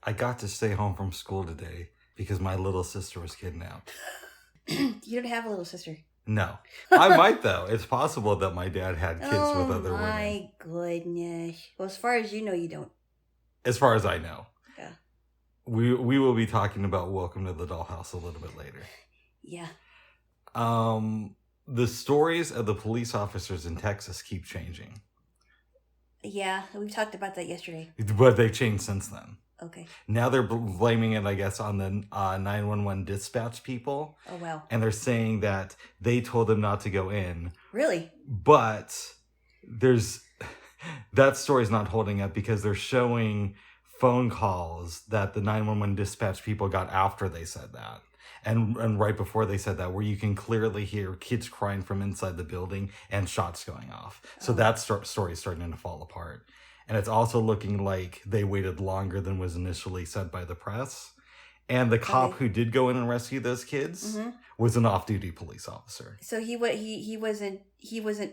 I got to stay home from school today because my little sister was kidnapped. You don't have a little sister. No. I might, though. It's possible that my dad had kids with other Oh, women. my goodness. Well, as far as you know, you don't. As far as I know. Yeah. We will be talking about Welcome to the Dollhouse a little bit later. Yeah. The stories of the police officers in Texas keep changing. Yeah, we talked about that yesterday. But they've changed since then. Okay. Now they're blaming it, I guess, on the 911 dispatch people. Oh, wow. And they're saying that they told them not to go in. Really? But that story's not holding up because they're showing phone calls that the 911 dispatch people got after they said that. And right before they said that, where you can clearly hear kids crying from inside the building and shots going off. So that story is starting to fall apart. And it's also looking like they waited longer than was initially said by the press. And the cop who did go in and rescue those kids was an off-duty police officer. So he wasn't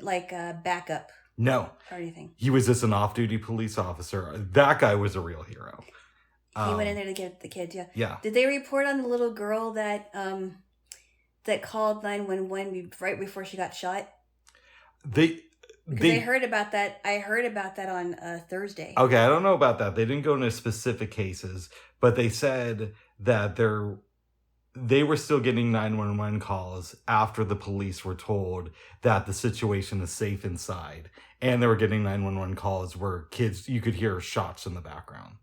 like a backup. No. Or anything. He was just an off-duty police officer. That guy was a real hero. He went in there to get the kids, yeah. Yeah. Did they report on the little girl that called 911 right before she got shot? Because I heard about that. I heard about that on Thursday. Okay, I don't know about that. They didn't go into specific cases, but they said that they were still getting 911 calls after the police were told that the situation is safe inside. And they were getting 911 calls where you could hear shots in the background.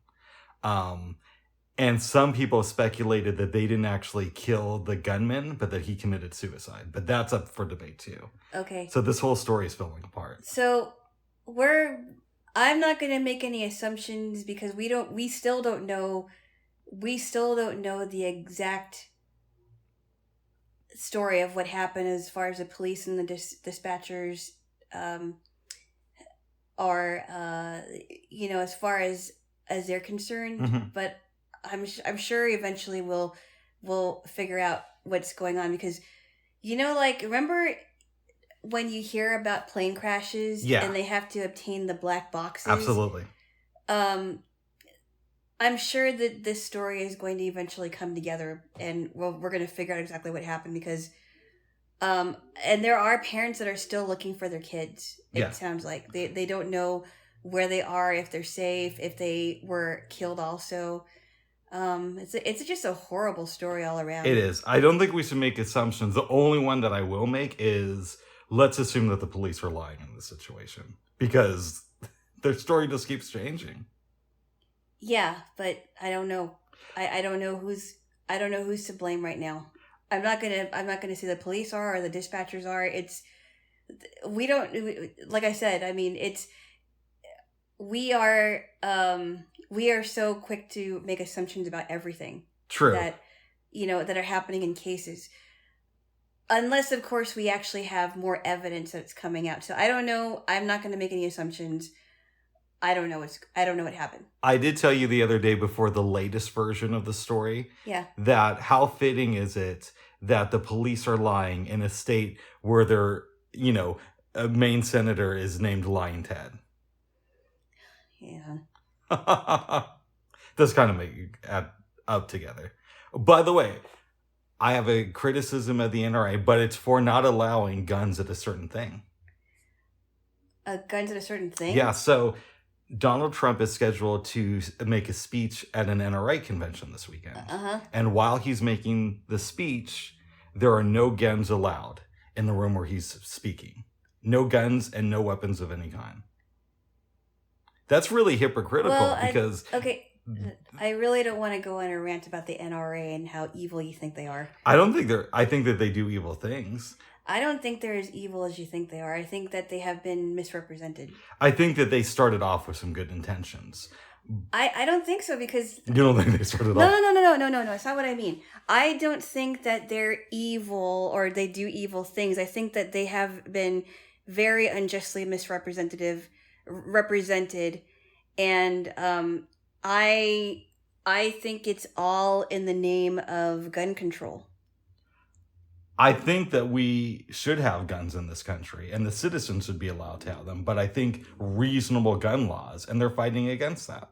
And some people speculated that they didn't actually kill the gunman, but that he committed suicide. But that's up for debate too. Okay. So this whole story is falling apart. So I'm not going to make any assumptions because we still don't know the exact story of what happened as far as the police and the dispatchers are, as far as they're concerned. But I'm sure eventually we'll figure out what's going on because, remember when you hear about plane crashes and they have to obtain the black boxes? Absolutely. I'm sure that this story is going to eventually come together and we're going to figure out exactly what happened because, and there are parents that are still looking for their kids. It sounds like they don't know where they are, if they're safe, if they were killed also. It's just a horrible story all around. It is. I don't think we should make assumptions. The only one that I will make is let's assume that the police are lying in this situation because their story just keeps changing. Yeah, but I don't know. I don't know who's to blame right now. I'm not gonna say the police are or the dispatchers are. Like I said, I mean, we are so quick to make assumptions about everything. True. That are happening in cases. Unless, of course, we actually have more evidence that's coming out. So I don't know. I'm not going to make any assumptions. I don't know what happened. I did tell you the other day before the latest version of the story. Yeah. That how fitting is it that the police are lying in a state where their, a main senator is named Lying Ted. Yeah. Does kind of make you add up together. By the way, I have a criticism of the NRA, but it's for not allowing guns at a certain thing. Guns at a certain thing? Yeah, so Donald Trump is scheduled to make a speech at an NRA convention this weekend. And while he's making the speech, there are no guns allowed in the room where he's speaking. No guns and no weapons of any kind. That's really hypocritical because... Okay, I really don't want to go on a rant about the NRA and how evil you think they are. I think that they do evil things. I don't think they're as evil as you think they are. I think that they have been misrepresented. I think that they started off with some good intentions. I don't think so because... You don't think they started off... No. That's not what I mean. I don't think that they're evil or they do evil things. I think that they have been very unjustly represented. And I think it's all in the name of gun control. I think that we should have guns in this country and the citizens should be allowed to have them. But I think reasonable gun laws, and they're fighting against that.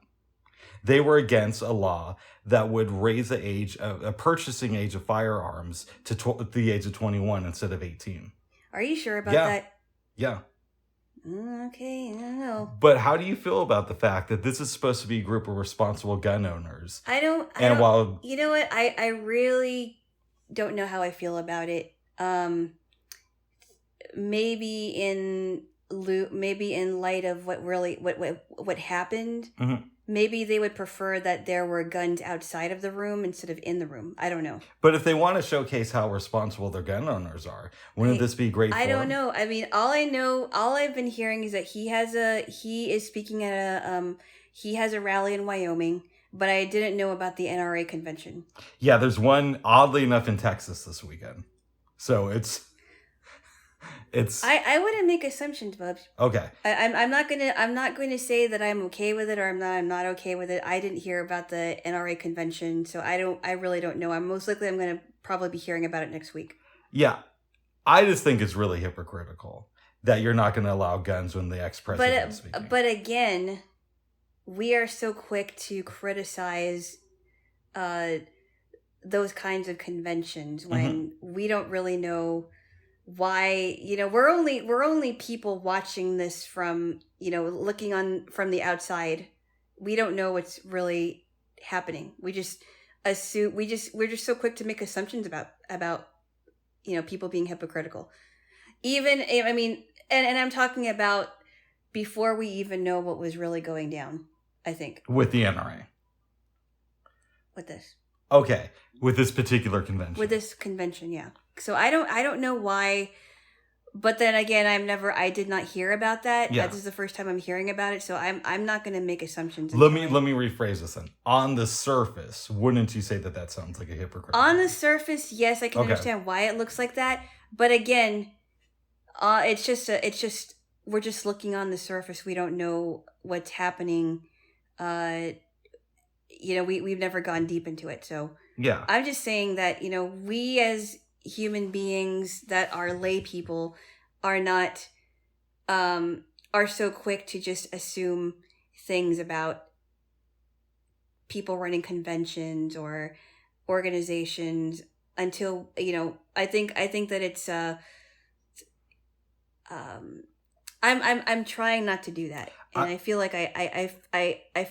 They were against a law that would raise the age of a purchasing age of firearms to the age of 21 instead of 18. Are you sure about Yeah. that? Yeah. Okay, I don't know. But how do you feel about the fact that this is supposed to be a group of responsible gun owners? I don't. While you know what, I really don't know how I feel about it. Maybe in light of what happened, mm-hmm. maybe they would prefer that there were guns outside of the room instead of in the room. I don't know. But if they want to showcase how responsible their gun owners are, wouldn't this be great? I don't know. I mean, all I've been hearing is that he is speaking at he has a rally in Wyoming, but I didn't know about the NRA convention. Yeah, there's one oddly enough in Texas this weekend, so it's. I wouldn't make assumptions, Bubs. Okay. I'm not going to say that I'm okay with it or I'm not okay with it. I didn't hear about the NRA convention, so I really don't know. I'm going to probably be hearing about it next week. Yeah. I just think it's really hypocritical that you're not going to allow guns when the ex-president is speaking. But again, we are so quick to criticize those kinds of conventions when we don't really know why. We're only people watching this from, looking on from the outside. We don't know what's really happening. We just assume, we're just so quick to make assumptions about people being hypocritical. Even, I mean, and I'm talking about before we even know what was really going down, I think. With the NRA. With this. Okay. With this particular convention. With this convention, yeah. So I don't know why, but then again, I did not hear about that. Yeah. This is the first time I'm hearing about it, so I'm not going to make assumptions. Let me rephrase this then. On the surface, wouldn't you say that sounds like a hypocrite? On the surface, yes, I can understand why it looks like that, but again, it's just we're just looking on the surface. We don't know what's happening. We've never gone deep into it, so yeah. I'm just saying that we as human beings that are lay people are not are so quick to just assume things about people running conventions or organizations until I think that it's I'm trying not to do that, and I feel like I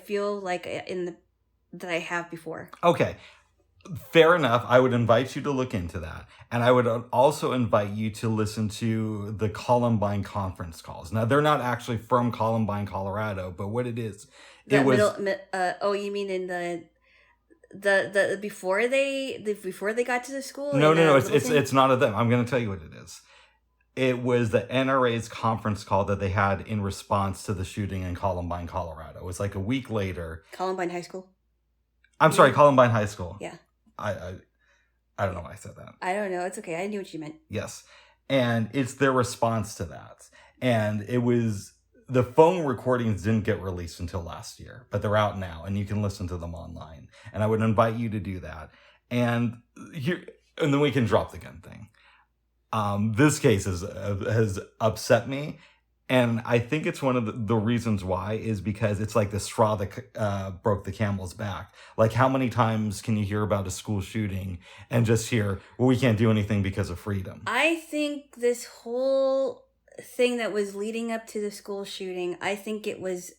feel like that I have before. Okay. Fair enough. I would invite you to look into that. And I would also invite you to listen to the Columbine conference calls. Now, they're not actually from Columbine, Colorado, but what it is, you mean in the before they got to the school? No, it's not of them. I'm going to tell you what it is. It was the NRA's conference call that they had in response to the shooting in Columbine, Colorado. It was like a week later. Columbine High School? I'm sorry, Columbine High School. Yeah. I don't know why I said that. I don't know. It's okay. I knew what you meant. Yes. And it's their response to that. And it was, the phone recordings didn't get released until last year, but they're out now and you can listen to them online. And I would invite you to do that. And then we can drop the gun thing. This case has upset me. And I think it's one of the reasons why is because it's like the straw that broke the camel's back. Like, how many times can you hear about a school shooting and just hear, well, we can't do anything because of freedom? I think this whole thing that was leading up to the school shooting, I think it was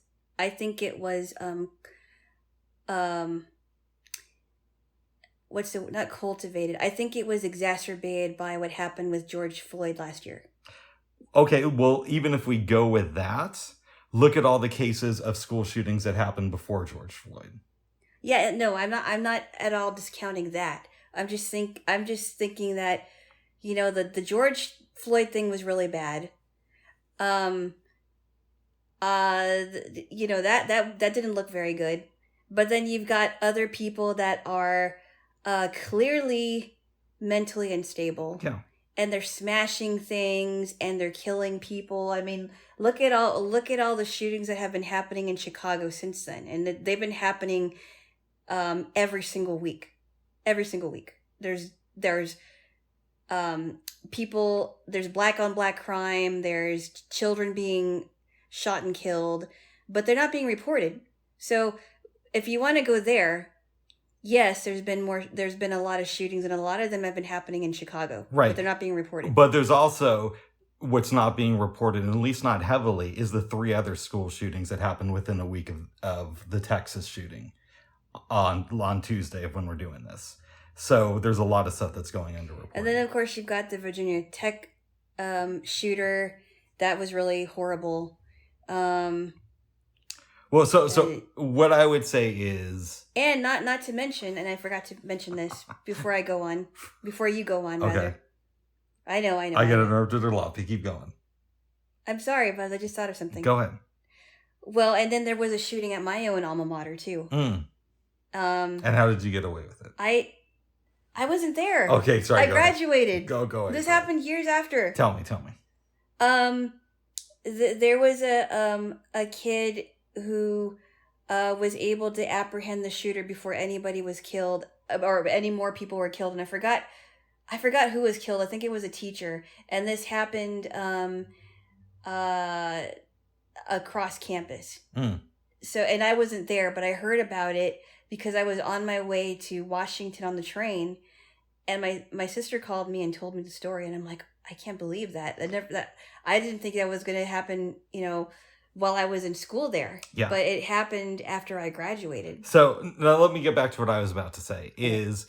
not cultivated. I think it was exacerbated by what happened with George Floyd last year. Okay, well, even if we go with that, look at all the cases of school shootings that happened before George Floyd. Yeah, no, I'm not at all discounting that. I'm just thinking that, the George Floyd thing was really bad. That didn't look very good. But then you've got other people that are clearly mentally unstable. Yeah. And they're smashing things and they're killing people. I mean, look at all the shootings that have been happening in Chicago since then, and they've been happening every single week. Every single week, there's people. There's black on black crime. There's children being shot and killed, but they're not being reported. So if you want to go there, yes, there's been a lot of shootings, and a lot of them have been happening in Chicago. Right. But they're not being reported. But there's also what's not being reported, and at least not heavily, is the 3 other school shootings that happened within a week of the Texas shooting on Tuesday of when we're doing this. So there's a lot of stuff that's going underreported. And then, of course, you've got the Virginia Tech shooter. That was really horrible. Well, so what I would say is... And not to mention, and I forgot to mention this before you go on, rather. Okay. I know. I get interrupted a lot. You keep going. I'm sorry, but I just thought of something. Go ahead. Well, and then there was a shooting at my own alma mater, too. And how did you get away with it? I wasn't there. Okay, sorry. I graduated. Go ahead. This happened years after. Tell me. There was a kid who was able to apprehend the shooter before anybody was killed, or any more people were killed, and I forgot who was killed. I think it was a teacher, and this happened across campus. So, and I wasn't there, but I heard about it because I was on my way to Washington on the train, and my sister called me and told me the story, and I'm like, I can't believe that. I didn't think that was going to happen, while I was in school there. Yeah. But it happened after I graduated. So now let me get back to what I was about to say is,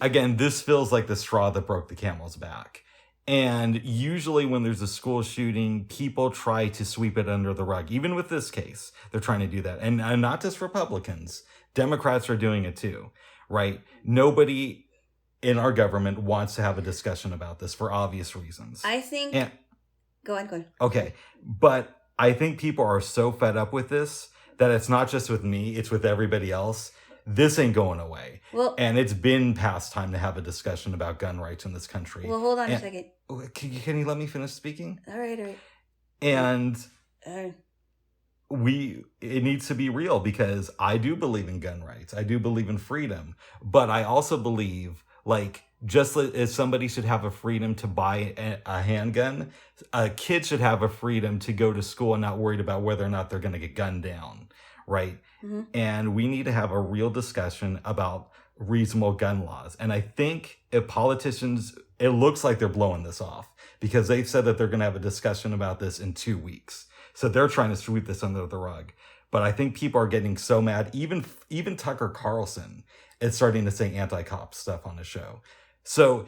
again, this feels like the straw that broke the camel's back. And usually when there's a school shooting, people try to sweep it under the rug. Even with this case, they're trying to do that. And not just Republicans. Democrats are doing it too, right? Nobody in our government wants to have a discussion about this for obvious reasons. I think... Go on. Okay. But I think people are so fed up with this that it's not just with me, it's with everybody else. This ain't going away. Well, and it's been past time to have a discussion about gun rights in this country. Well, hold on a second. Can you let me finish speaking? All right. And it needs to be real, because I do believe in gun rights. I do believe in freedom. But I also believe, just as somebody should have a freedom to buy a handgun, a kid should have a freedom to go to school and not worried about whether or not they're going to get gunned down, right? Mm-hmm. And we need to have a real discussion about reasonable gun laws. And I think if politicians, it looks like they're blowing this off, because they've said that they're going to have a discussion about this in 2 weeks. So they're trying to sweep this under the rug. But I think people are getting so mad. Even Tucker Carlson is starting to say anti-cop stuff on the show. So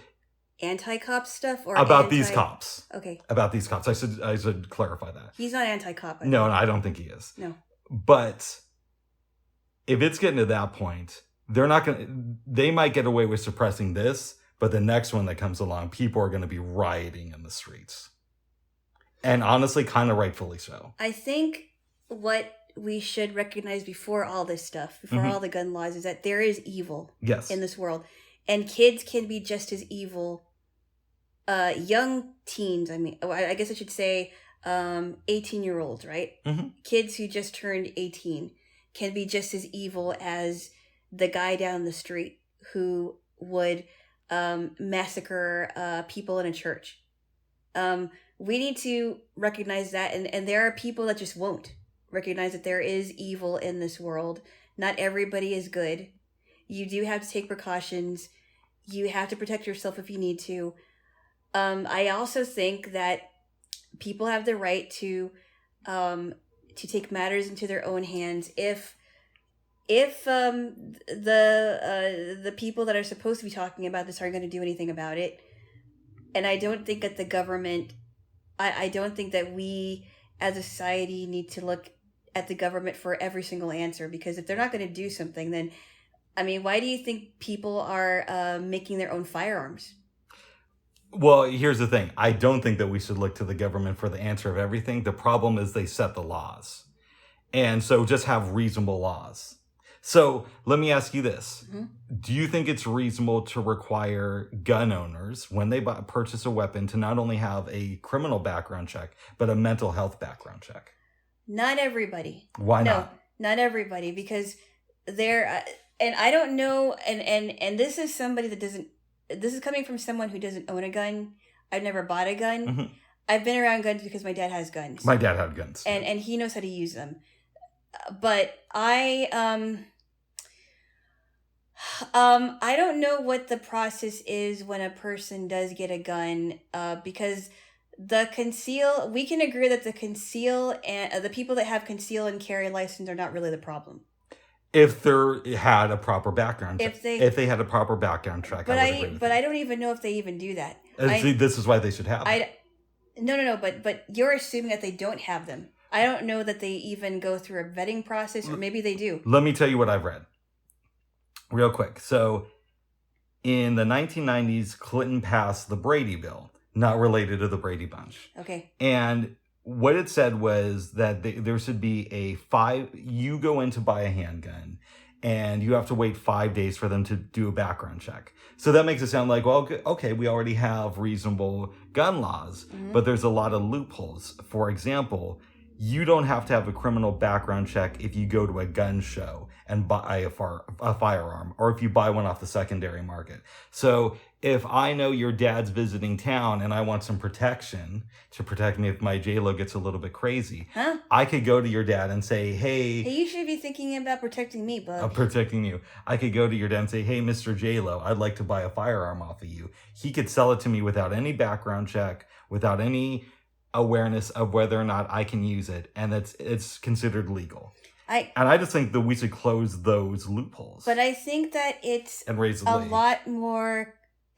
anti-cop stuff, or about these cops? Okay. About these cops. I should clarify that. He's not anti-cop. No, I don't think he is. No. But if it's getting to that point, they might get away with suppressing this, but the next one that comes along, people are going to be rioting in the streets. And honestly, kind of rightfully so. I think what we should recognize before all this stuff, before all the gun laws, is that there is evil in this world. And kids can be just as evil. Young teens, I guess I should say 18-year-olds, right? Mm-hmm. Kids who just turned 18 can be just as evil as the guy down the street who would massacre people in a church. We need to recognize that, and there are people that just won't recognize that there is evil in this world. Not everybody is good. You do have to take precautions. You have to protect yourself if you need to. I also think that people have the right to take matters into their own hands if the people that are supposed to be talking about this aren't going to do anything about it. And I don't think that the government, I don't think that we as a society need to look at the government for every single answer, because if they're not going to do something, then, why do you think people are making their own firearms? Well, here's the thing. I don't think that we should look to the government for the answer of everything. The problem is they set the laws. And so just have reasonable laws. So let me ask you this. Mm-hmm. Do you think it's reasonable to require gun owners, when they purchase a weapon, to not only have a criminal background check, but a mental health background check? Not everybody. Why not? No, not everybody, because they're... and I don't know, and this is somebody that doesn't... This is coming from someone who doesn't own a gun. I've never bought a gun. Mm-hmm. I've been around guns because my dad has guns. My dad had guns. And he knows how to use them. But I I don't know what the process is when a person does get a gun, because we can agree that the conceal and the people that have conceal and carry license are not really the problem. If they had a proper background check. If they had a proper background check, but I would agree with you. I don't even know if they even do that. See, this is why they should have it. No, but you're assuming that they don't have them. I don't know that they even go through a vetting process, or maybe they do. Let me tell you what I've read. Real quick. So, in the 1990s, Clinton passed the Brady Bill, not related to the Brady Bunch. Okay. And what it said was that there should be you go in to buy a handgun, and you have to wait 5 days for them to do a background check. So that makes it sound like, well, okay, we already have reasonable gun laws, but there's a lot of loopholes. For example, you don't have to have a criminal background check if you go to a gun show and buy a firearm, or if you buy one off the secondary market. So if I know your dad's visiting town and I want some protection to protect me if my Jaylo gets a little bit crazy, I could go to your dad and say, hey, you should be thinking about protecting me, bud. Protecting you. I could go to your dad and say, hey, Mr. Jaylo, I'd like to buy a firearm off of you. He could sell it to me without any background check, without any awareness of whether or not I can use it, and it's considered legal. I just think that we should close those loopholes. But I think that it's a lot more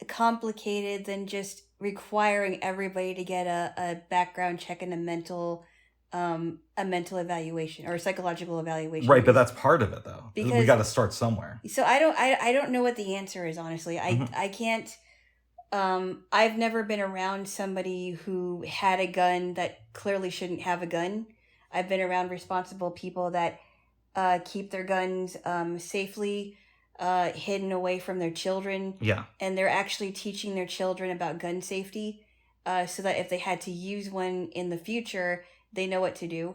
complicated than just requiring everybody to get a background check and a mental evaluation or a psychological evaluation. Right, but that's part of it though. Because we got to start somewhere. So I don't know what the answer is, honestly. I can't. I've never been around somebody who had a gun that clearly shouldn't have a gun. I've been around responsible people that keep their guns safely hidden away from their children. Yeah. And they're actually teaching their children about gun safety so that if they had to use one in the future, they know what to do.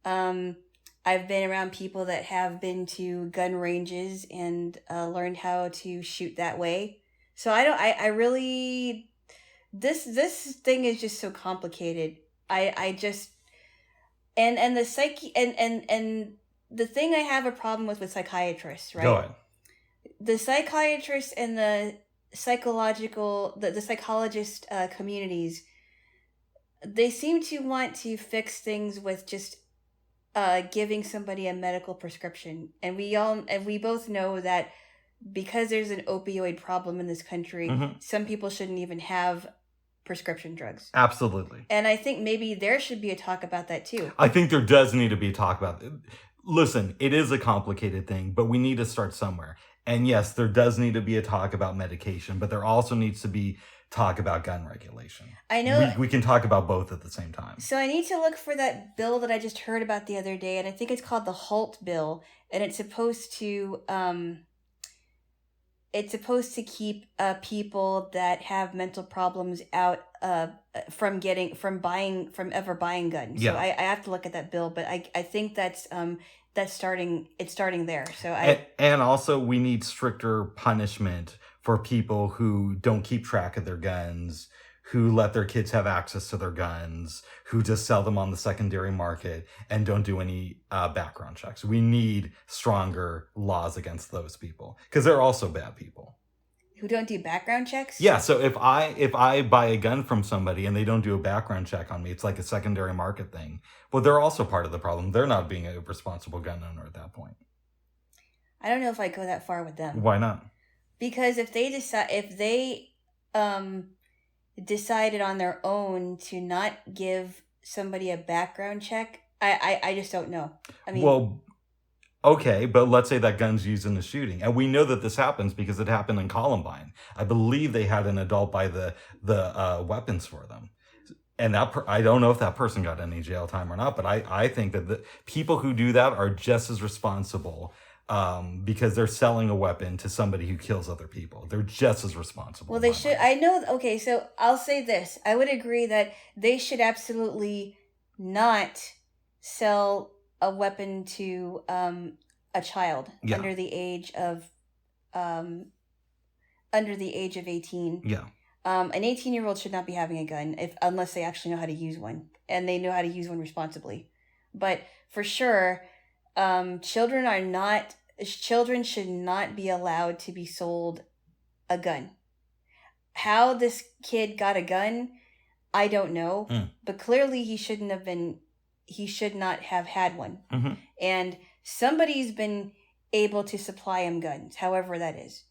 I've been around people that have been to gun ranges and learned how to shoot that way. So I really, this thing is just so complicated. I just, and the psyche, and the thing I have a problem with psychiatrists, right? Go ahead. The psychiatrists and the psychologist communities, they seem to want to fix things with just giving somebody a medical prescription. And we both know that because there's an opioid problem in this country, some people shouldn't even have prescription drugs. Absolutely. And I think maybe there should be a talk about that too. I think there does need to be a talk about it. Listen, it is a complicated thing, but we need to start somewhere. And yes, there does need to be a talk about medication, but there also needs to be talk about gun regulation. I know we can talk about both at the same time. So I need to look for that bill that I just heard about the other day, and I think it's called the HALT bill, and it's supposed to keep people that have mental problems out from ever buying guns. Yeah. So I have to look at that bill, but I think it's starting there. So and also we need stricter punishment for people who don't keep track of their guns, who let their kids have access to their guns, who just sell them on the secondary market and don't do any background checks. We need stronger laws against those people because they're also bad people. Who don't do background checks? Yeah, so if I buy a gun from somebody and they don't do a background check on me, it's like a secondary market thing. Well, they're also part of the problem. They're not being a responsible gun owner at that point. I don't know if I go that far with them. Why not? Because if they decided on their own to not give somebody a background check, I just don't know. I mean, well, okay, but let's say that gun's used in the shooting, and we know that this happens because it happened in Columbine. I believe they had an adult buy the weapons for them, and I don't know if that person got any jail time or not. But I think that the people who do that are just as responsible. Because they're selling a weapon to somebody who kills other people. They're just as responsible. Well, they should. I know. Okay, so I'll say this. I would agree that they should absolutely not sell a weapon to a child under the age of 18. Yeah. An 18-year-old should not be having a gun unless they actually know how to use one and they know how to use one responsibly. But for sure, children are not children should not be allowed to be sold a gun. How this kid got a gun, I don't know, but clearly he should not have had one. Mm-hmm. And somebody's been able to supply him guns, however that is.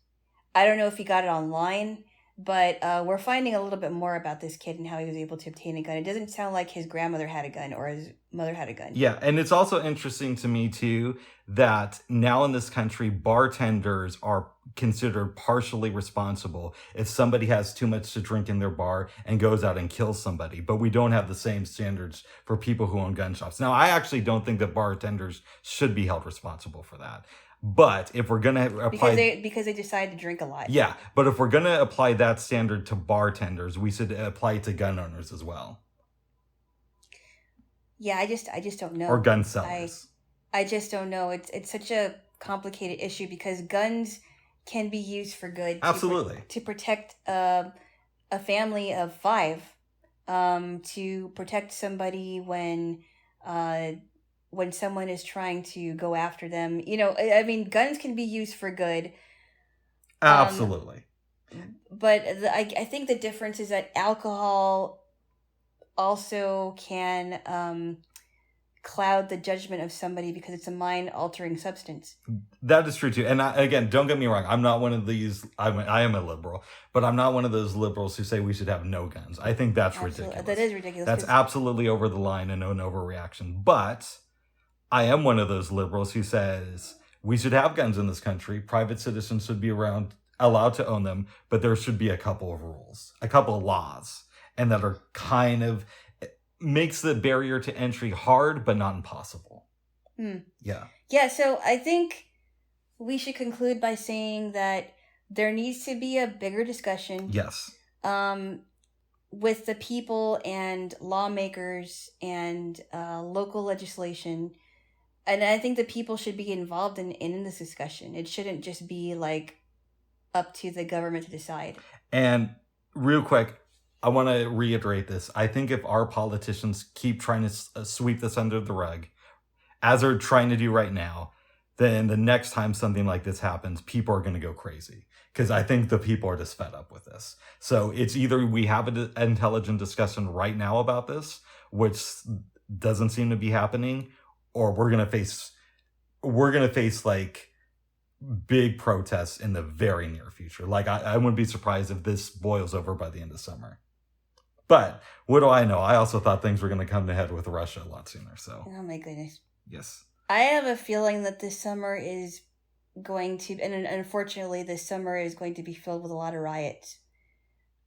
I don't know if he got it online, but we're finding a little bit more about this kid and how he was able to obtain a gun. It doesn't sound like his grandmother had a gun or his mother had a gun. Yeah, and it's also interesting to me, too, that now in this country, bartenders are considered partially responsible if somebody has too much to drink in their bar and goes out and kills somebody. But we don't have the same standards for people who own gun shops. Now, I actually don't think that bartenders should be held responsible for that. But if we're going to apply... Because they decide to drink a lot. Yeah, but if we're going to apply that standard to bartenders, we should apply it to gun owners as well. Yeah, I just don't know. Or gun sellers. I just don't know. It's such a complicated issue because guns can be used for good. Absolutely. To protect a family of 5. To protect somebody when someone is trying to go after them. You know, I mean, guns can be used for good. Absolutely. But I think the difference is that alcohol also can cloud the judgment of somebody because it's a mind-altering substance. That is true too. And again, don't get me wrong. I'm not one of these. I am a liberal, but I'm not one of those liberals who say we should have no guns. I think that's ridiculous. That is ridiculous. That's absolutely over the line and an overreaction. But I am one of those liberals who says we should have guns in this country. Private citizens should be allowed to own them, but there should be a couple of rules, a couple of laws, and that are kind of makes the barrier to entry hard, but not impossible. Yeah. Yeah, so I think we should conclude by saying that there needs to be a bigger discussion. Yes. With the people and lawmakers and local legislation. And I think the people should be involved in this discussion. It shouldn't just be like up to the government to decide. And real quick, I want to reiterate this. I think if our politicians keep trying to sweep this under the rug, as they're trying to do right now, then the next time something like this happens, people are going to go crazy. Because I think the people are just fed up with this. So it's either we have an intelligent discussion right now about this, which doesn't seem to be happening, or we're going to face like big protests in the very near future. Like I wouldn't be surprised if this boils over by the end of summer. But what do I know? I also thought things were going to come to head with Russia a lot sooner. So. Oh my goodness. Yes. I have a feeling that this summer is going to, and unfortunately, this summer is going to be filled with a lot of riots.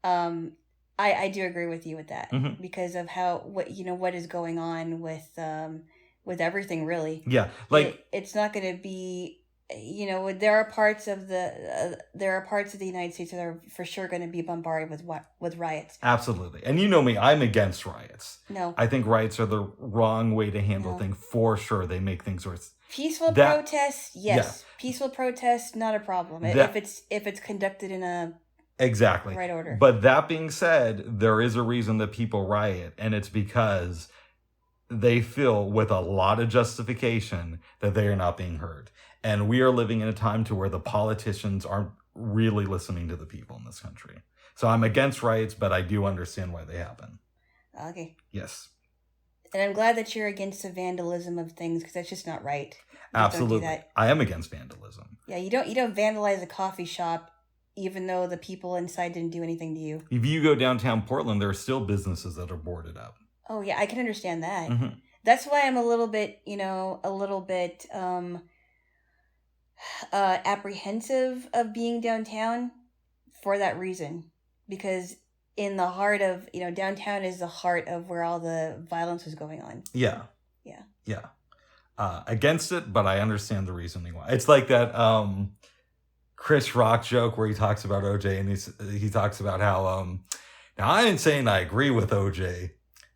I do agree with you with that because of what is going on with everything really. Yeah, like it's not going to be. There are parts of the United States that are for sure going to be bombarded with riots. Absolutely. And you know me, I'm against riots. No. I think riots are the wrong way to handle things for sure. They make things worse. Peaceful protests, yes. Yeah. Peaceful protests, not a problem. If it's conducted in a exactly right order. But that being said, there is a reason that people riot, and it's because they feel with a lot of justification that they are not being heard. And we are living in a time to where the politicians aren't really listening to the people in this country. So I'm against riots, but I do understand why they happen. Okay. Yes. And I'm glad that you're against the vandalism of things because that's just not right. Absolutely. Don't do that. I am against vandalism. Yeah, you don't vandalize a coffee shop even though the people inside didn't do anything to you. If you go downtown Portland, there are still businesses that are boarded up. Oh yeah, I can understand that. Mm-hmm. That's why I'm a little bit apprehensive of being downtown for that reason, because in the heart of downtown is the heart of where all the violence was going on. Yeah. Against it, but I understand the reasoning why. It's like that Chris Rock joke where he talks about OJ and he talks about how now I ain't saying I agree with OJ,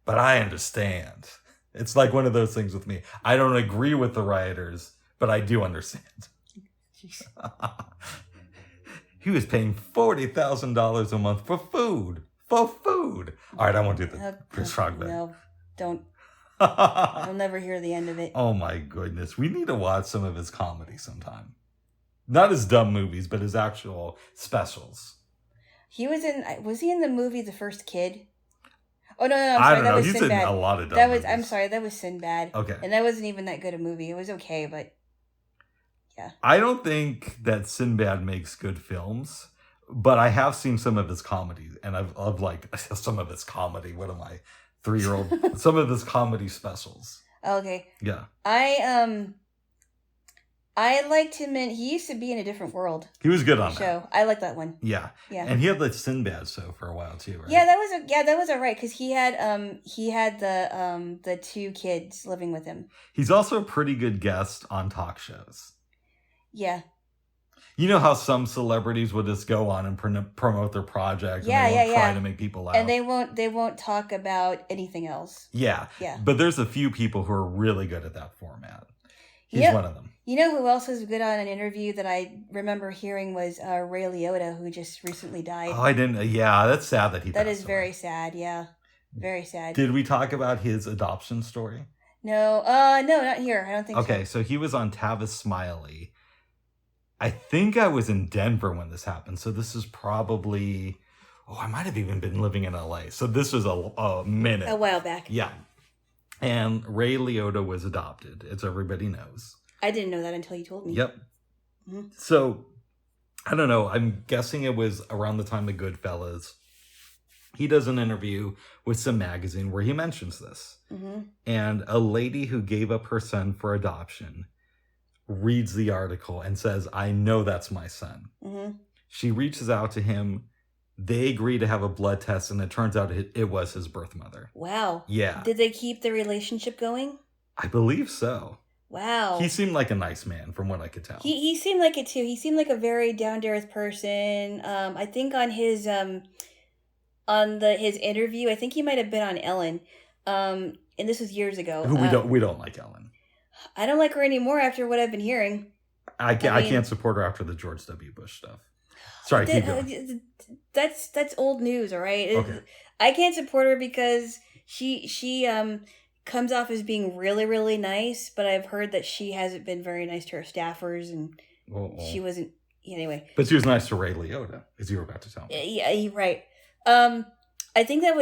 but I understand. It's like one of those things with me. I don't agree with the rioters, but I do understand. He was paying $40,000 a month for food. All right, I won't do the Chris Rock bit. No, don't. I'll never hear the end of it. Oh my goodness. We need to watch some of his comedy sometime. Not his dumb movies, but his actual specials. Was he in the movie The First Kid? Oh, no, I'm I sorry. don't That know. was He's Sinbad. in a lot of dumb movies. I'm sorry. That was Sinbad. Okay. And that wasn't even that good a movie. It was okay, but yeah. I don't think that Sinbad makes good films, but I have seen some of his comedies, and I've like some of his comedy. What am I, 3-year-old? Some of his comedy specials. Okay. Yeah. I liked him in. He used to be in A Different World. He was good on that show. I like that one. Yeah. Yeah. And he had the Sinbad show for a while too, right? Yeah, that was alright because he had the 2 kids living with him. He's also a pretty good guest on talk shows. Yeah. You know how some celebrities will just go on and promote their project, and they won't try to make people laugh, and they won't talk about anything else. Yeah. Yeah. But there's a few people who are really good at that format. He's one of them. You know who else was good on an interview that I remember hearing was Ray Liotta, who just recently died. Oh, I didn't. Yeah, that's sad that he. That is very sad. Yeah, very sad. Did we talk about his adoption story? No, no, not here. I don't think. Okay, so he was on Tavis Smiley. I think I was in Denver when this happened. So this is probably. Oh, I might have even been living in LA. So this was a minute. A while back. Yeah. And Ray Liotta was adopted, as everybody knows. I didn't know that until you told me. Yep. Mm-hmm. So, I don't know. I'm guessing it was around the time of Goodfellas. He does an interview with some magazine where he mentions this. Mm-hmm. And a lady who gave up her son for adoption reads the article and says, I know that's my son. Mm-hmm. She reaches out to him. They agree to have a blood test, and it turns out it was his birth mother. Wow. Yeah. Did they keep the relationship going? I believe so. Wow. He seemed like a nice man from what I could tell. He seemed like it too. He seemed like a very down-to-earth person. I think on his his interview, I think he might have been on Ellen. And this was years ago. We don't like Ellen. I don't like her anymore after what I've been hearing. I can't support her after the George W. Bush stuff. Sorry, keep going. That's old news, all right? Okay. I can't support her because she comes off as being really, really nice, but I've heard that she hasn't been very nice to her staffers, and she wasn't. Anyway. But she was nice to Ray Liotta, as you were about to tell me. Yeah, you're right. I think that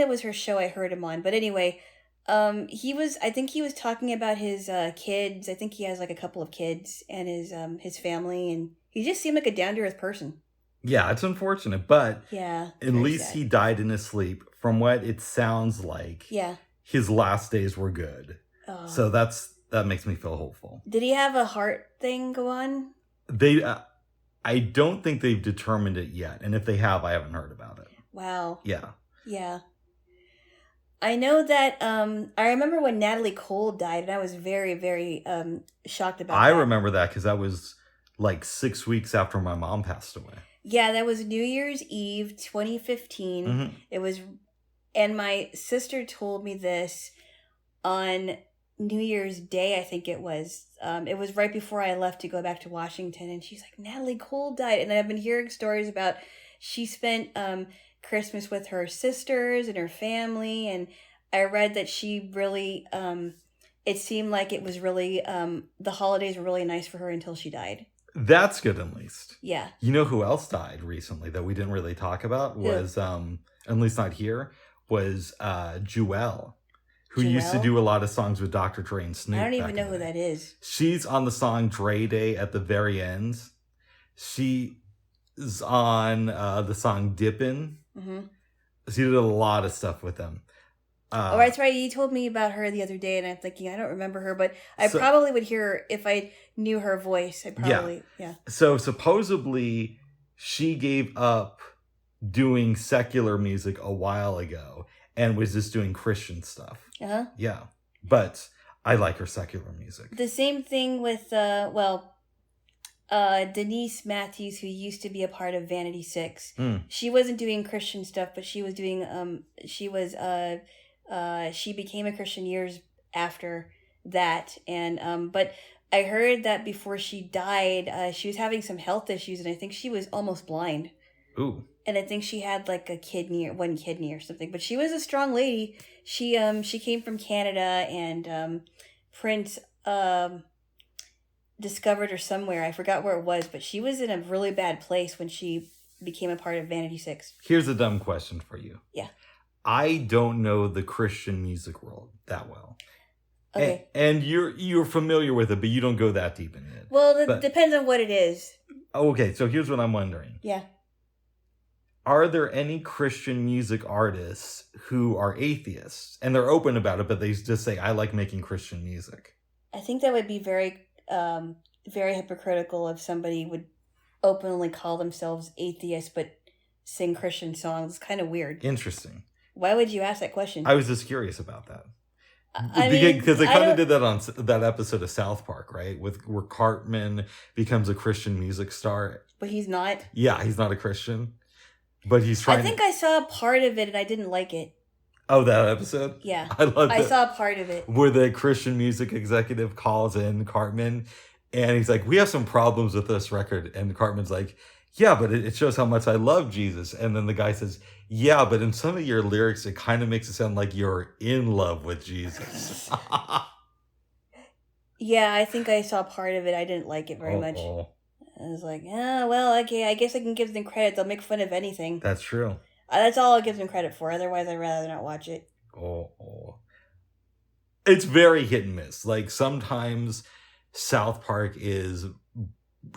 was her show I heard him on. But anyway, I think he was talking about his kids. I think he has like a couple of kids and his family, and he just seemed like a down-to-earth person. Yeah, it's unfortunate, but yeah, at least he died in his sleep. From what it sounds like, yeah, his last days were good. Oh. So that makes me feel hopeful. Did he have a heart thing go on? I don't think they've determined it yet, and if they have, I haven't heard about it. Wow. Yeah. Yeah. I know that I remember when Natalie Cole died, and I was very, very shocked about that. I remember that because that was like 6 weeks after my mom passed away. Yeah, that was New Year's Eve, 2015. Mm-hmm. It was, and my sister told me this on New Year's Day, I think it was. It was right before I left to go back to Washington, and she's like, Natalie Cole died. And I've been hearing stories about she spent Christmas with her sisters and her family, and I read that she really, it seemed like it was really, the holidays were really nice for her until she died. That's good, at least. Yeah. You know who else died recently that we didn't really talk about was, at least not here, was Jewel, who used to do a lot of songs with Dr. Dre and Snoop. I don't even know who that is. She's on the song Dre Day at the very end. She is on the song Dippin'. Mm-hmm. She did a lot of stuff with them. Oh, that's right. You told me about her the other day, and I'm thinking, I don't remember her, but I probably would hear her if I knew her voice. I probably, yeah. So supposedly, she gave up doing secular music a while ago and was just doing Christian stuff. Uh-huh. Yeah. But I like her secular music. The same thing with, Denise Matthews, who used to be a part of Vanity 6. She wasn't doing Christian stuff, but she was doing, she became a Christian years after that. And, but I heard that before she died, she was having some health issues, and I think she was almost blind. Ooh. And I think she had like one kidney or something. But she was a strong lady. She came from Canada, and Prince discovered her somewhere. I forgot where it was, but she was in a really bad place when she became a part of Vanity Six. Here's a dumb question for you. Yeah. I don't know the Christian music world that well. Okay. And you're familiar with it, but you don't go that deep in it. Well, it depends on what it is. Okay, so here's what I'm wondering. Yeah. Are there any Christian music artists who are atheists and they're open about it, but they just say, I like making Christian music? I think that would be very, very hypocritical if somebody would openly call themselves atheists but sing Christian songs. It's kind of weird. Interesting. Why would you ask that question? I was just curious about that. Because they kind of did that on that episode of South Park, right? Where Cartman becomes a Christian music star. But he's not? Yeah, he's not a Christian. But he's trying. I think I saw part of it and I didn't like it. Oh, that episode? Yeah. I loved it. I saw part of it. Where the Christian music executive calls in Cartman and he's like, we have some problems with this record. And Cartman's like, yeah, but it shows how much I love Jesus. And then the guy says, yeah, but in some of your lyrics, it kind of makes it sound like you're in love with Jesus. Yeah, I think I saw part of it. I didn't like it very much. I was like, oh, well, okay, I guess I can give them credit. They'll make fun of anything. That's true. That's all I'll give them credit for. Otherwise, I'd rather not watch it. It's very hit and miss. Like, sometimes South Park is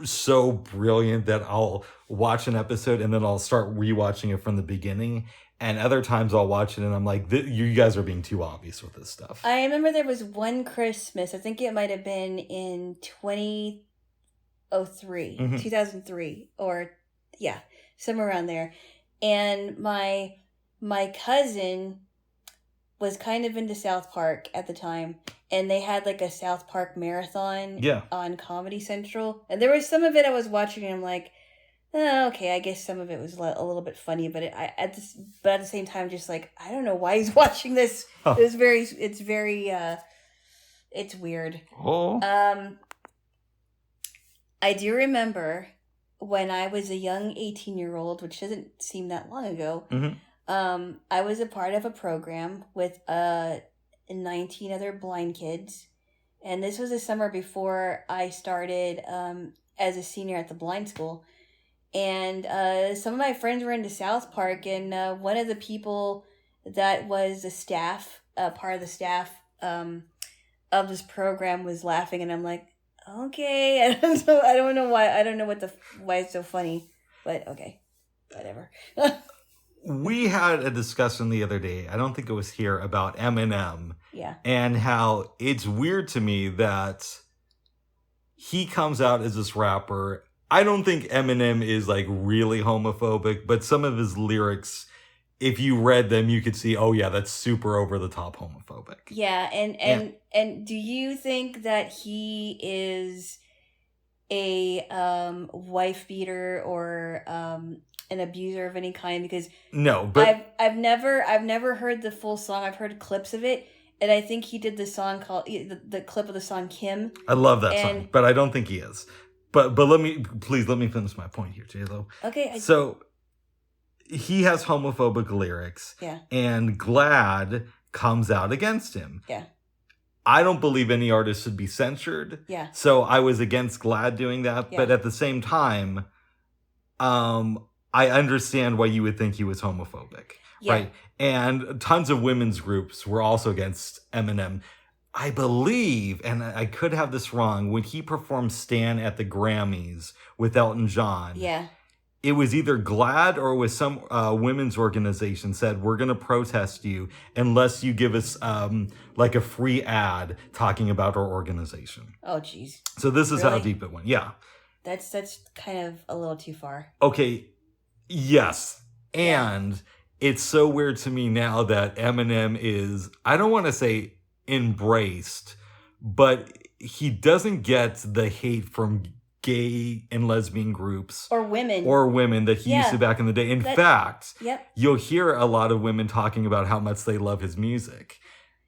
so brilliant that I'll watch an episode and then I'll start rewatching it from the beginning. And other times I'll watch it and I'm like, you guys are being too obvious with this stuff. I remember there was one Christmas, I think it might have been in 2003, or yeah, somewhere around there. And my cousin was kind of into South Park at the time, and they had like a South Park marathon on Comedy Central. And there was some of it I was watching and I'm like, oh, okay, I guess some of it was a little bit funny, but at the same time, just like, I don't know why he's watching this. Huh. It's weird. I do remember when I was a young 18-year-old, which doesn't seem that long ago. Mm-hmm. I was a part of a program with 19 other blind kids. And this was the summer before I started as a senior at the blind school. And some of my friends were into South Park. And one of the people that was the staff, part of the staff of this program was laughing. And I'm like, okay. I don't know why. I don't know why it's so funny. But okay, whatever. We had a discussion the other day, I don't think it was here, about Eminem. Yeah. And how it's weird to me that he comes out as this rapper. I don't think Eminem is like really homophobic, but some of his lyrics, if you read them, you could see, oh yeah, that's super over the top homophobic. Yeah, and do you think that he is a wife beater or an abuser of any kind? Because no, but I've never heard the full song. I've heard clips of it, and I think he did the song called the clip of the song Kim. I love that song, but I don't think he is. But let me finish my point here, Jaylo. Okay. So he has homophobic lyrics. Yeah. And GLAAD comes out against him. Yeah. I don't believe any artist should be censored. Yeah. So I was against GLAAD doing that, yeah. But at the same time, I understand why you would think he was homophobic, right? And tons of women's groups were also against Eminem. I believe, and I could have this wrong, when he performed Stan at the Grammys with Elton John, it was either GLAAD or it was some women's organization said, we're going to protest you unless you give us like a free ad talking about our organization. Oh, geez. So this is how deep it went. Yeah. That's kind of a little too far. Okay. Yes. And it's so weird to me now that Eminem is, I don't want to say embraced, but he doesn't get the hate from gay and lesbian groups or women that he used to back in the day. In fact, you'll hear a lot of women talking about how much they love his music.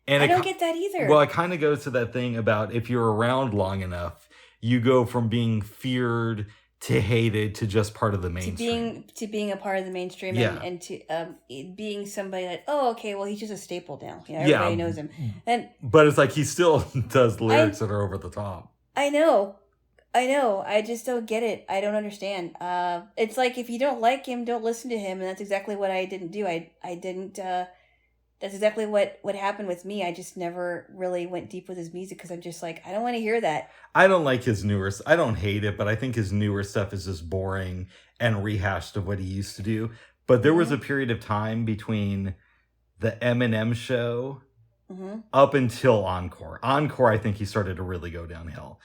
And I don't get that either. Well, it kind of goes to that thing about if you're around long enough, you go from being feared to hate it to just part of the mainstream. To being a part of the mainstream and to being somebody that, oh, okay, well, he's just a staple now. Everybody knows him. But it's like he still does lyrics that are over the top. I know. I just don't get it. I don't understand. It's like, if you don't like him, don't listen to him. And that's exactly what I didn't do. I didn't... that's exactly what happened with me. I just never really went deep with his music because I'm just like, I don't want to hear that. I don't like his newer... I don't hate it, but I think his newer stuff is just boring and rehashed of what he used to do. But there was a period of time between the Eminem show up until Encore. Encore, I think he started to really go downhill.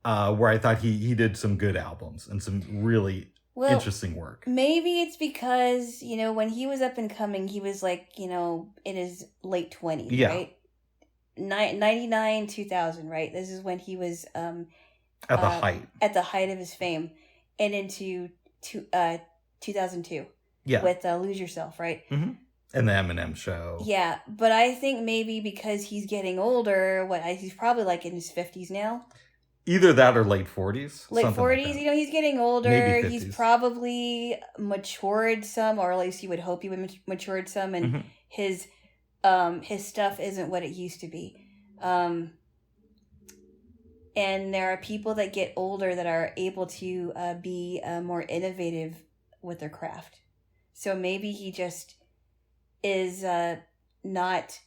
Where I thought he did some good albums and some really... interesting work. Maybe it's because, when he was up and coming, he was like, in his late 20s, right? 99, 2000, right? This is when he was at the height of his fame, and into 2002 with Lose Yourself, right? Mm-hmm. And the Eminem show. Yeah, but I think maybe because he's getting older, he's probably like in his 50s now. Either that or late 40s. Late 40s, like he's getting older. He's probably matured some, or at least you would hope he would matured some, and his stuff isn't what it used to be. And there are people that get older that are able to be more innovative with their craft. So maybe he just is not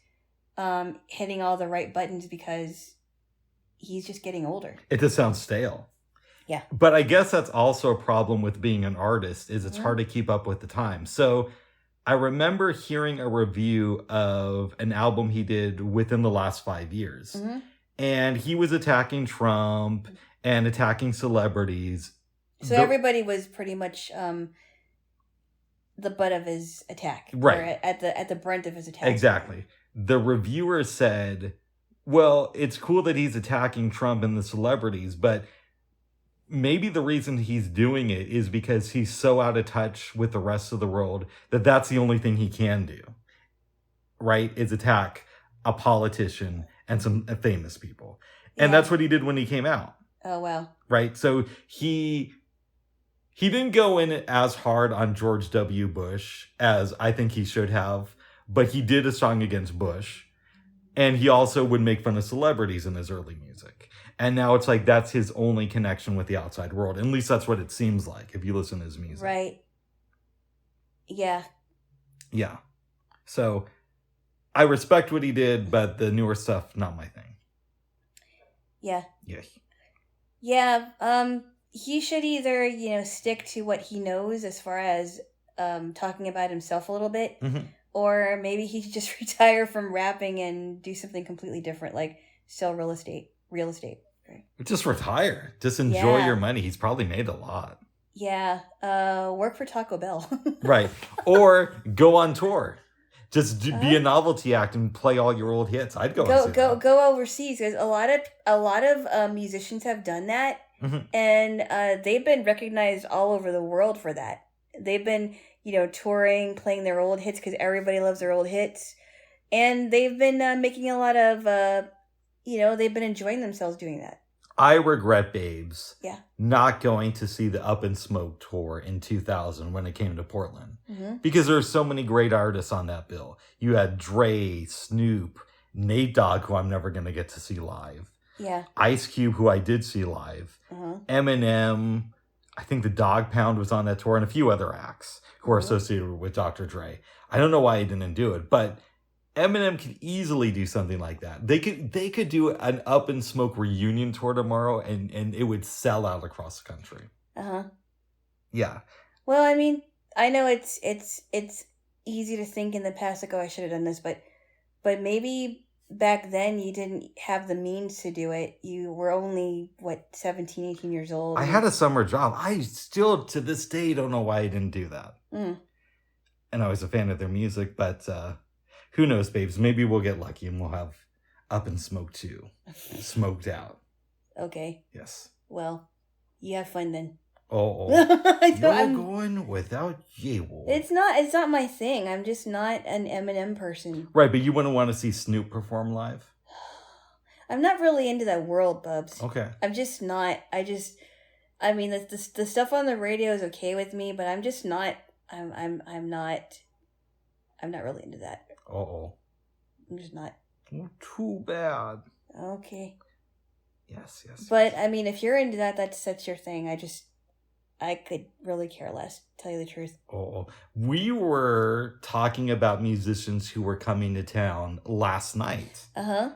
hitting all the right buttons because he's just getting older. It just sounds stale. Yeah. But I guess that's also a problem with being an artist, is it's hard to keep up with the time. So I remember hearing a review of an album he did within the last 5 years. And he was attacking Trump and attacking celebrities. So everybody was pretty much the butt of his attack. Right. Or at the brunt of his attack. Exactly. The reviewer said, well, it's cool that he's attacking Trump and the celebrities, but maybe the reason he's doing it is because he's so out of touch with the rest of the world that that's the only thing he can do, right? Is attack a politician and some famous people. And that's what he did when he came out. Oh, wow. Right? So he didn't go in as hard on George W. Bush as I think he should have, but he did a song against Bush. And he also would make fun of celebrities in his early music. And now it's like that's his only connection with the outside world. At least that's what it seems like if you listen to his music. Right. Yeah. Yeah. So I respect what he did, but the newer stuff, not my thing. Yeah. Yeah. Yeah. He should either, stick to what he knows as far as talking about himself a little bit. Or maybe he should just retire from rapping and do something completely different, like sell real estate. Right? Just retire. Just enjoy your money. He's probably made a lot. Yeah. Work for Taco Bell. Right. Or go on tour. Just be a novelty act and play all your old hits. I'd go overseas, because a lot of musicians have done that, and they've been recognized all over the world for that. They've been touring, playing their old hits because everybody loves their old hits. And they've been making a lot of, they've been enjoying themselves doing that. I regret, Babes, not going to see the Up in Smoke tour in 2000 when it came to Portland. Because there are so many great artists on that bill. You had Dre, Snoop, Nate Dogg, who I'm never going to get to see live. Yeah. Ice Cube, who I did see live. Eminem. I think the Dog Pound was on that tour, and a few other acts who are associated with Dr. Dre. I don't know why he didn't do it, but Eminem could easily do something like that. They could do an Up in Smoke reunion tour tomorrow, and it would sell out across the country. Yeah. Well, I mean, I know it's easy to think in the past, like, oh, I should have done this, but maybe back then you didn't have the means to do it. You were only 17, 18 years old. I had a summer job. I still to this day don't know why I didn't do that. And I was a fan of their music, but who knows, Babes? Maybe we'll get lucky and we'll have Up in Smoke 2 smoked out. Okay. Yes. Well, you have fun then. You're going without Jaylo. It's not my thing. I'm just not an Eminem person. Right, but you wouldn't want to see Snoop perform live? I'm not really into that world, Bubs. Okay. I'm just not. I mean, the stuff on the radio is okay with me, but I'm just not. I'm not. I'm not really into that. Uh-oh. I'm just not. Oh, too bad. Okay. Yes. But I mean, if you're into that, that's your thing. I could really care less, to tell you the truth. Oh, we were talking about musicians who were coming to town last night. Uh-huh.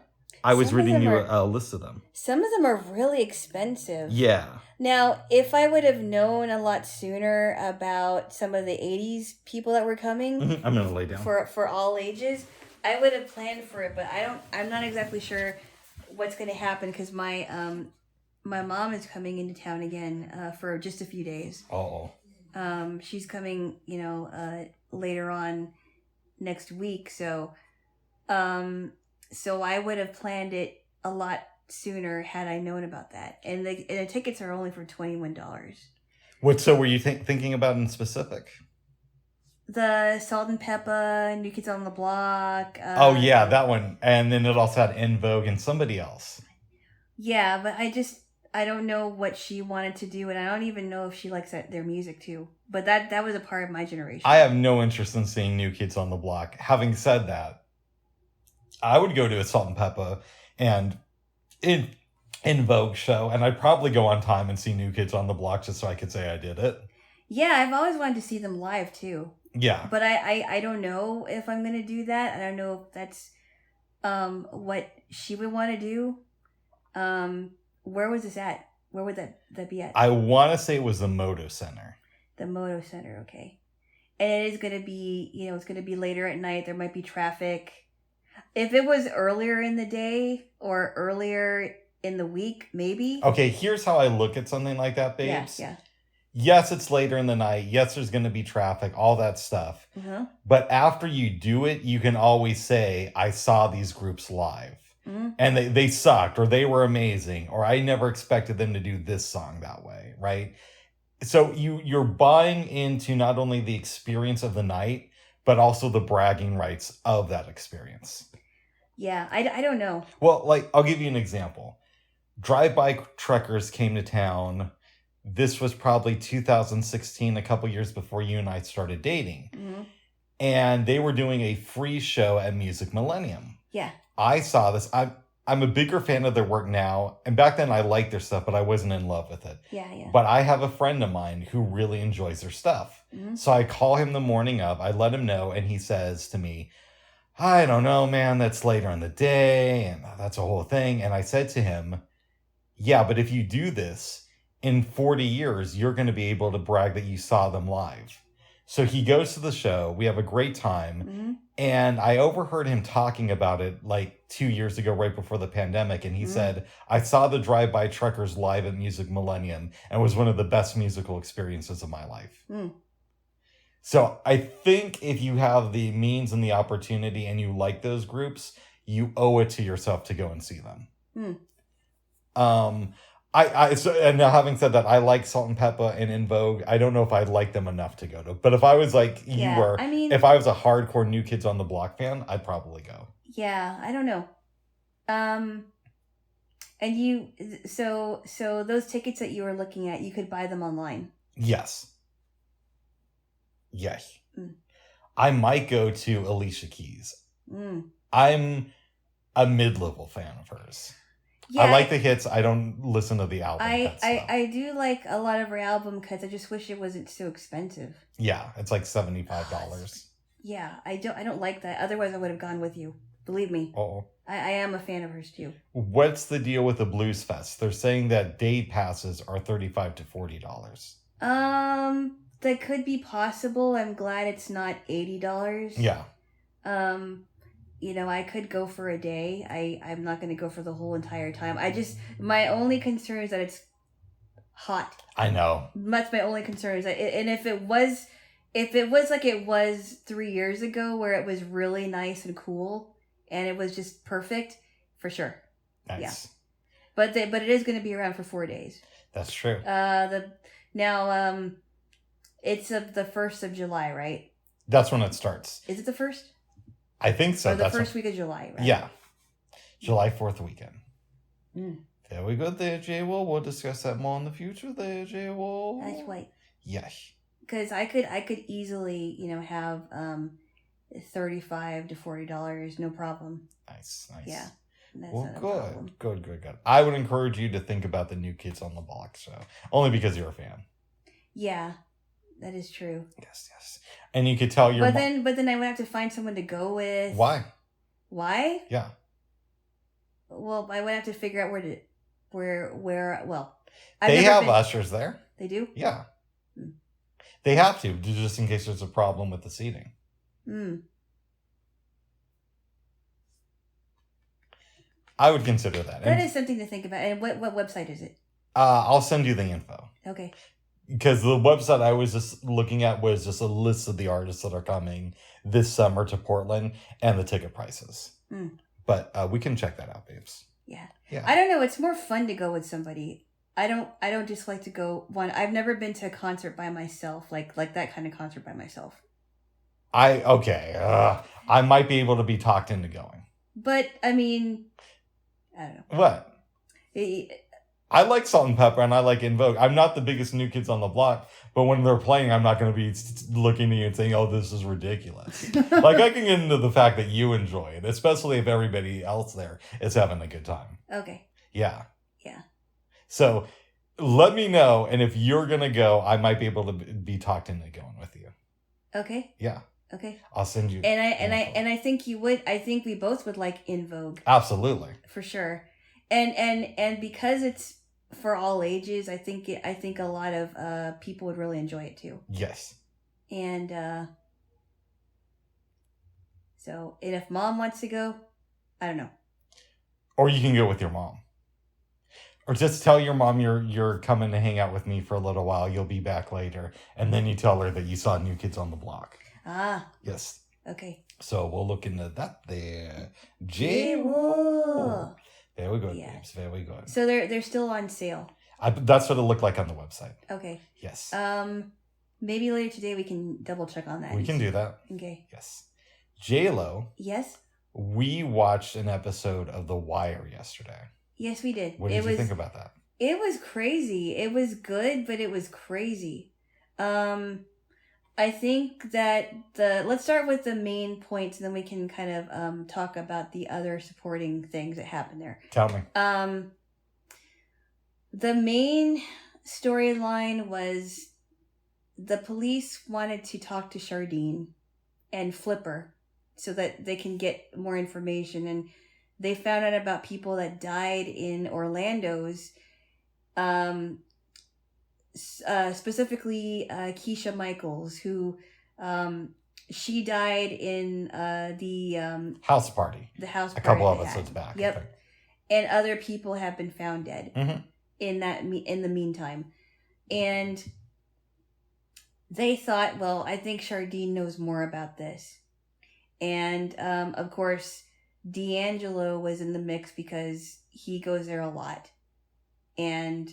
I was reading you a list of them. Some of them are really expensive. Yeah. Now, if I would have known a lot sooner about some of the 80s people that were coming, I'm going to lay down. For all ages, I would have planned for it, but I'm not exactly sure what's going to happen because my mom is coming into town again for just a few days. Oh. She's coming, later on next week, so I would have planned it a lot sooner had I known about that. And the tickets are only for $21. What? So were you thinking about in specific? The Salt and Peppa, New Kids on the Block. Oh yeah, that one. And then it also had En Vogue and somebody else. Yeah, but I don't know what she wanted to do, and I don't even know if she likes their music too. But that was a part of my generation. I have no interest in seeing New Kids on the Block. Having said that, I would go to a Salt and Peppa and En Vogue show, and I'd probably go on time and see New Kids on the Block just so I could say I did it. Yeah, I've always wanted to see them live too. Yeah. But I don't know if I'm going to do that. I don't know if that's what she would want to do. Where was this at? Where would that be at? I want to say it was the Moto Center. The Moto Center, okay. And it is going to be, it's going to be later at night. There might be traffic. If it was earlier in the day or earlier in the week, maybe. Okay, here's how I look at something like that, babes. Yeah. Yes, it's later in the night. Yes, there's going to be traffic, all that stuff. Uh-huh. But after you do it, you can always say, I saw these groups live. Mm-hmm. And they sucked, or they were amazing, or I never expected them to do this song that way, right? So you're buying into not only the experience of the night, but also the bragging rights of that experience. Yeah, I don't know. Well, like, I'll give you an example. Drive-by Truckers came to town. This was probably 2016, a couple years before you and I started dating. Mm-hmm. And they were doing a free show at Music Millennium. Yeah. I saw this. I'm a bigger fan of their work now. And back then I liked their stuff, but I wasn't in love with it. Yeah. But I have a friend of mine who really enjoys their stuff. Mm-hmm. So I call him the morning of. I let him know. And he says to me, I don't know, man. That's later in the day. And that's a whole thing. And I said to him, yeah, but if you do this, in 40 years, you're going to be able to brag that you saw them live. So he goes to the show. We have a great time. Mm-hmm. And I overheard him talking about it like 2 years ago, right before the pandemic. And he said, I saw the Drive-By Truckers live at Music Millennium and it was one of the best musical experiences of my life. Mm. So I think if you have the means and the opportunity and you like those groups, you owe it to yourself to go and see them. Mm. And now having said that, I like Salt and Peppa and En Vogue. I don't know if I'd like them enough to go to. But if I was like you were, if I was a hardcore New Kids on the Block fan, I'd probably go. Yeah, I don't know. And so those tickets that you were looking at, you could buy them online. Yes. Yes. Mm. I might go to Alicia Keys. Mm. I'm a mid-level fan of hers. Yeah, I like the hits. I don't listen to the album. I do like a lot of her album cuts. I just wish it wasn't so expensive. Yeah, it's like $75. Yeah, I don't like that. Otherwise, I would have gone with you. Believe me. Oh. I am a fan of hers too. What's the deal with the Blues Fest? They're saying that day passes are $35 to $40. That could be possible. I'm glad it's not $80. Yeah. I could go for a day. I'm not going to go for the whole entire time. My only concern is that it's hot. I know. That's my only concern. And if it was like it was 3 years ago where it was really nice and cool and it was just perfect, for sure. Nice. Yeah. But it is going to be around for 4 days. That's true. It's the 1st of July, right? That's when it starts. Is it the 1st? I think so. Or the first week of July, right? Yeah. July 4th weekend. Mm. Very good there, Jaylo. We'll discuss that more in the future there, Jaylo. That's right. Yes. Because I could easily, have $35 to $40, no problem. Nice. Yeah. That's Well, not a good. problem. Good. I would encourage you to think about the New Kids on the Block show. Only because you're a fan. Yeah, that is true. Yes. And you could tell your But then I would have to find someone to go with. Why? Yeah. Well, I would have to figure out well. They have ushers there. They do? Yeah. They have to, just in case there's a problem with the seating. I would consider that. That is something to think about. And what website is it? I'll send you the info. Okay. Because the website I was just looking at was just a list of the artists that are coming this summer to Portland and the ticket prices. But we can check that out, babes. Yeah. I don't know. It's more fun to go with somebody. I don't just like to go one. I've never been to a concert by myself, like that kind of concert by myself. I might be able to be talked into going. But I mean, I don't know. What? I like Salt and Pepper and I like In Vogue. I'm not the biggest New Kids on the Block, but when they're playing, I'm not going to be looking at you and saying, "Oh, this is ridiculous." Like, I can get into the fact that you enjoy it, especially if everybody else there is having a good time. Okay. Yeah. Yeah. So let me know, and if you're going to go, I might be able to be talked into going with you. Okay. Yeah. Okay. I'll send you. And I think you would. I think we both would like In Vogue. Absolutely. For sure. And because it's for all ages, I think a lot of people would really enjoy it too. Yes. And so, and if Mom wants to go, I don't know. Or you can go with your mom. Or just tell your mom you're coming to hang out with me for a little while. You'll be back later, and then you tell her that you saw New Kids on the Block. Ah. Yes. Okay. So we'll look into that there. Jaylo. Very good, babes. Very good. So they're still on sale. That's what it looked like on the website. Okay. Yes. Maybe later today we can double check on that. We can do that. Okay. Yes. Jaylo. Yes. We watched an episode of The Wire yesterday. Yes, we did. What did you think about that? It was crazy. It was good, but it was crazy. I think that let's start with the main points, and then we can kind of talk about the other supporting things that happened there. Tell me. The main storyline was the police wanted to talk to Shardine and Flipper so that they can get more information, and they found out about people that died in Orlando's, specifically Keisha Michaels, who she died in the house party. The house party. A couple episodes back. Yep. And other people have been found dead in the meantime. And they thought, well, I think Shardine knows more about this. And of course, D'Angelo was in the mix because he goes there a lot. And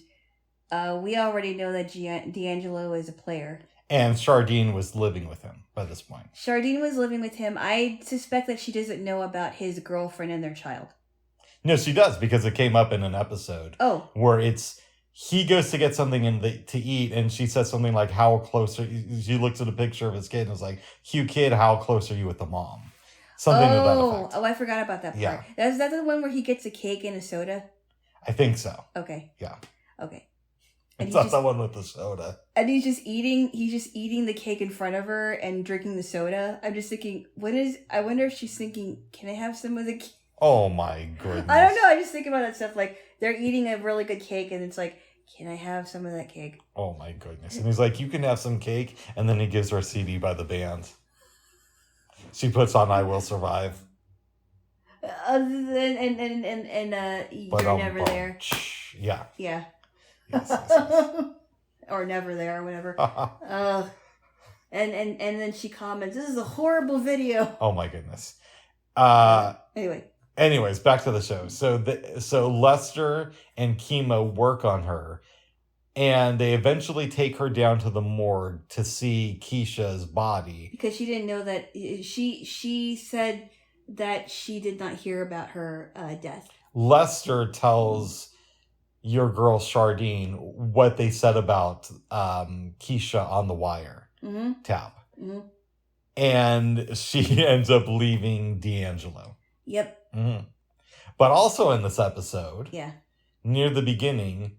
we already know that D'Angelo is a player. And Shardine was living with him by this point. Shardine was living with him. I suspect that she doesn't know about his girlfriend and their child. No, she does, because it came up in an episode. Oh. Where he goes to get something to eat, and she says something like, how close are you? She looks at a picture of his kid and is like, cute kid, how close are you with the mom? Something to that effect. Oh, I forgot about that part. Yeah. Is that the one where he gets a cake and a soda? I think so. Okay. Yeah. Okay. And it's not the one with the soda. And he's just eating the cake in front of her and drinking the soda. I'm just thinking, I wonder if she's thinking, can I have some of the cake? Oh my goodness. I don't know. I just think about that stuff. Like, they're eating a really good cake and it's like, can I have some of that cake? Oh my goodness. And he's like, you can have some cake. And then he gives her a CD by the band. She puts on I Will Survive. And You're Never There. Yeah. Yeah. Yes. Or Never There, or whatever. And then she comments, this is a horrible video. Oh my goodness. Anyways, back to the show. So Lester and Kima work on her, and they eventually take her down to the morgue to see Keisha's body. Because she didn't know that she said that she did not hear about her death. Lester tells your girl Chardine what they said about Keisha on the Wire tap. Mm-hmm. And she ends up leaving D'Angelo. Yep. Mm-hmm. But also in this episode, near the beginning,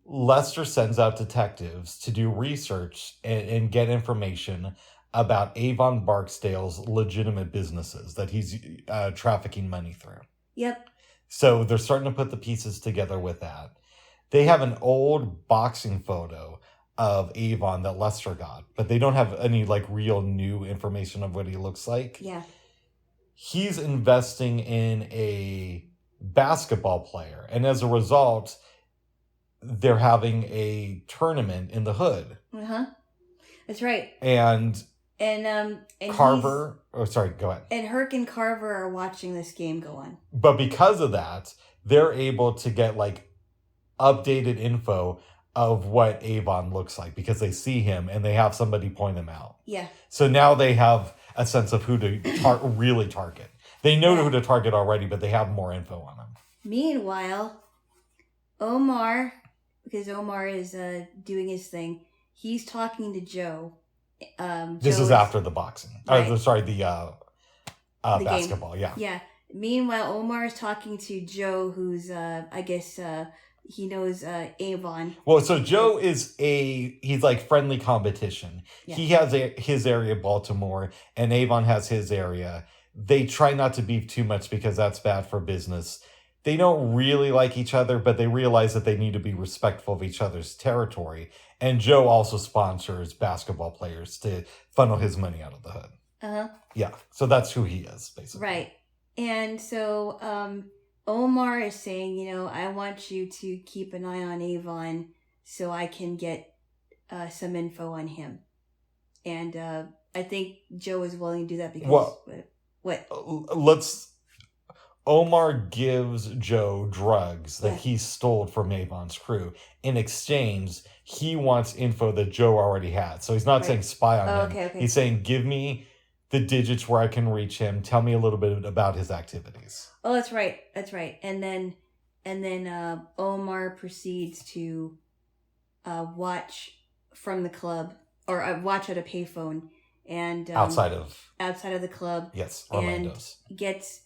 Lester sends out detectives to do research and get information about Avon Barksdale's legitimate businesses that he's trafficking money through. Yep. So they're starting to put the pieces together with that. They have an old boxing photo of Avon that Lester got, but they don't have any like real new information of what he looks like. Yeah. He's investing in a basketball player, and as a result, they're having a tournament in the hood. That's right. And Carver. Oh, sorry. Go ahead. And Herc and Carver are watching this game go on. But because of that, they're able to get like updated info of what Avon looks like because they see him and they have somebody point him out. Yeah. So now they have a sense of who to really target. They know who to target already, but they have more info on him. Meanwhile, Omar, because Omar is doing his thing, he's talking to Joe. This is after the boxing. Right. The basketball. Game. Yeah. Yeah. Meanwhile, Omar is talking to Joe, who's I guess he knows Avon. Well, so Joe is he's like friendly competition. Yeah. He has his area, Baltimore, and Avon has his area. They try not to beef too much because that's bad for business. They don't really like each other, but they realize that they need to be respectful of each other's territory. And Joe also sponsors basketball players to funnel his money out of the hood. Yeah, so that's who he is, basically. Right. And so Omar is saying, I want you to keep an eye on Avon so I can get some info on him. And I think Joe is willing to do that because... What? Omar gives Joe drugs that he stole from Avon's crew. In exchange, he wants info that Joe already had. So he's not saying spy on him. Okay. He's saying, give me the digits where I can reach him. Tell me a little bit about his activities. Oh, that's right. That's right. And then Omar proceeds to watch from the club, or watch at a payphone, and outside of the club. Yes, Orlando's. And gets.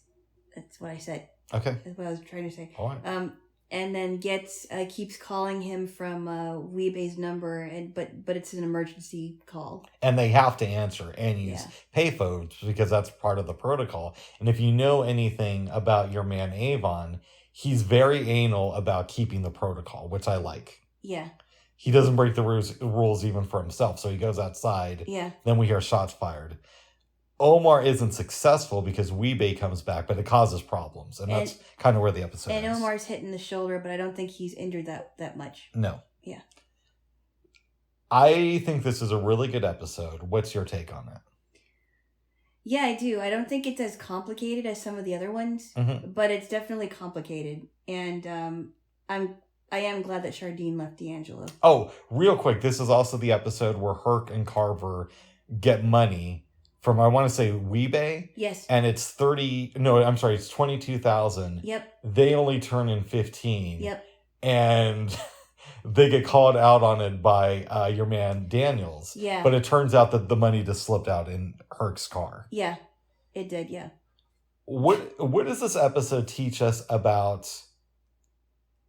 That's what I said. Okay. That's what I was trying to say. All right. And then keeps calling him from Weebay's number, but it's an emergency call. And they have to answer and use payphones because that's part of the protocol. And if you know anything about your man Avon, he's very anal about keeping the protocol, which I like. Yeah. He doesn't break the rules even for himself, so he goes outside. Yeah. Then we hear shots fired. Omar isn't successful because Weebay comes back, but it causes problems. And that's kind of where the episode is. And Omar's hit in the shoulder, but I don't think he's injured that much. No. Yeah. I think this is a really good episode. What's your take on it? Yeah, I do. I don't think it's as complicated as some of the other ones, but it's definitely complicated. And I am glad that Chardine left D'Angelo. Oh, real quick. This is also the episode where Herc and Carver get money from, I want to say, Weebay. Yes. And it's it's 22,000. Yep. They only turn in 15. Yep. And they get called out on it by your man Daniels. Yeah. But it turns out that the money just slipped out in Herc's car. Yeah, it did, yeah. What does this episode teach us about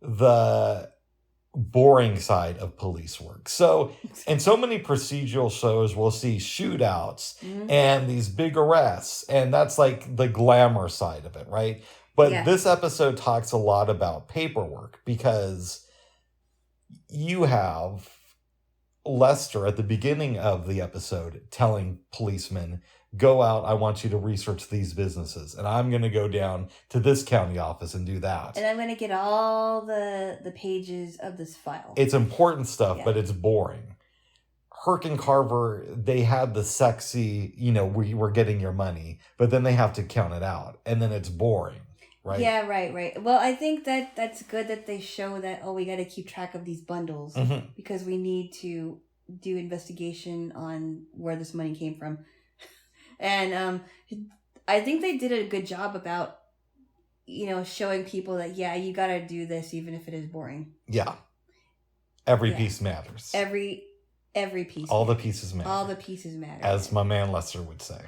the boring side of police work? So in so many procedural shows we'll see shootouts and these big arrests, and that's like the glamour side of it, right? But this episode talks a lot about paperwork because you have Lester at the beginning of the episode telling policemen, go out, I want you to research these businesses, and I'm going to go down to this county office and do that. And I'm going to get all the pages of this file. It's important stuff, but it's boring. Herc and Carver, they had the sexy, we're getting your money, but then they have to count it out, and then it's boring, right? Yeah, right. Well, I think that's good that they show that, we got to keep track of these bundles because we need to do investigation on where this money came from. And I think they did a good job about, showing people that, yeah, you got to do this even if it is boring. Yeah. Every piece matters. Every piece. All the pieces matter. All the pieces matter. As my man Lester would say.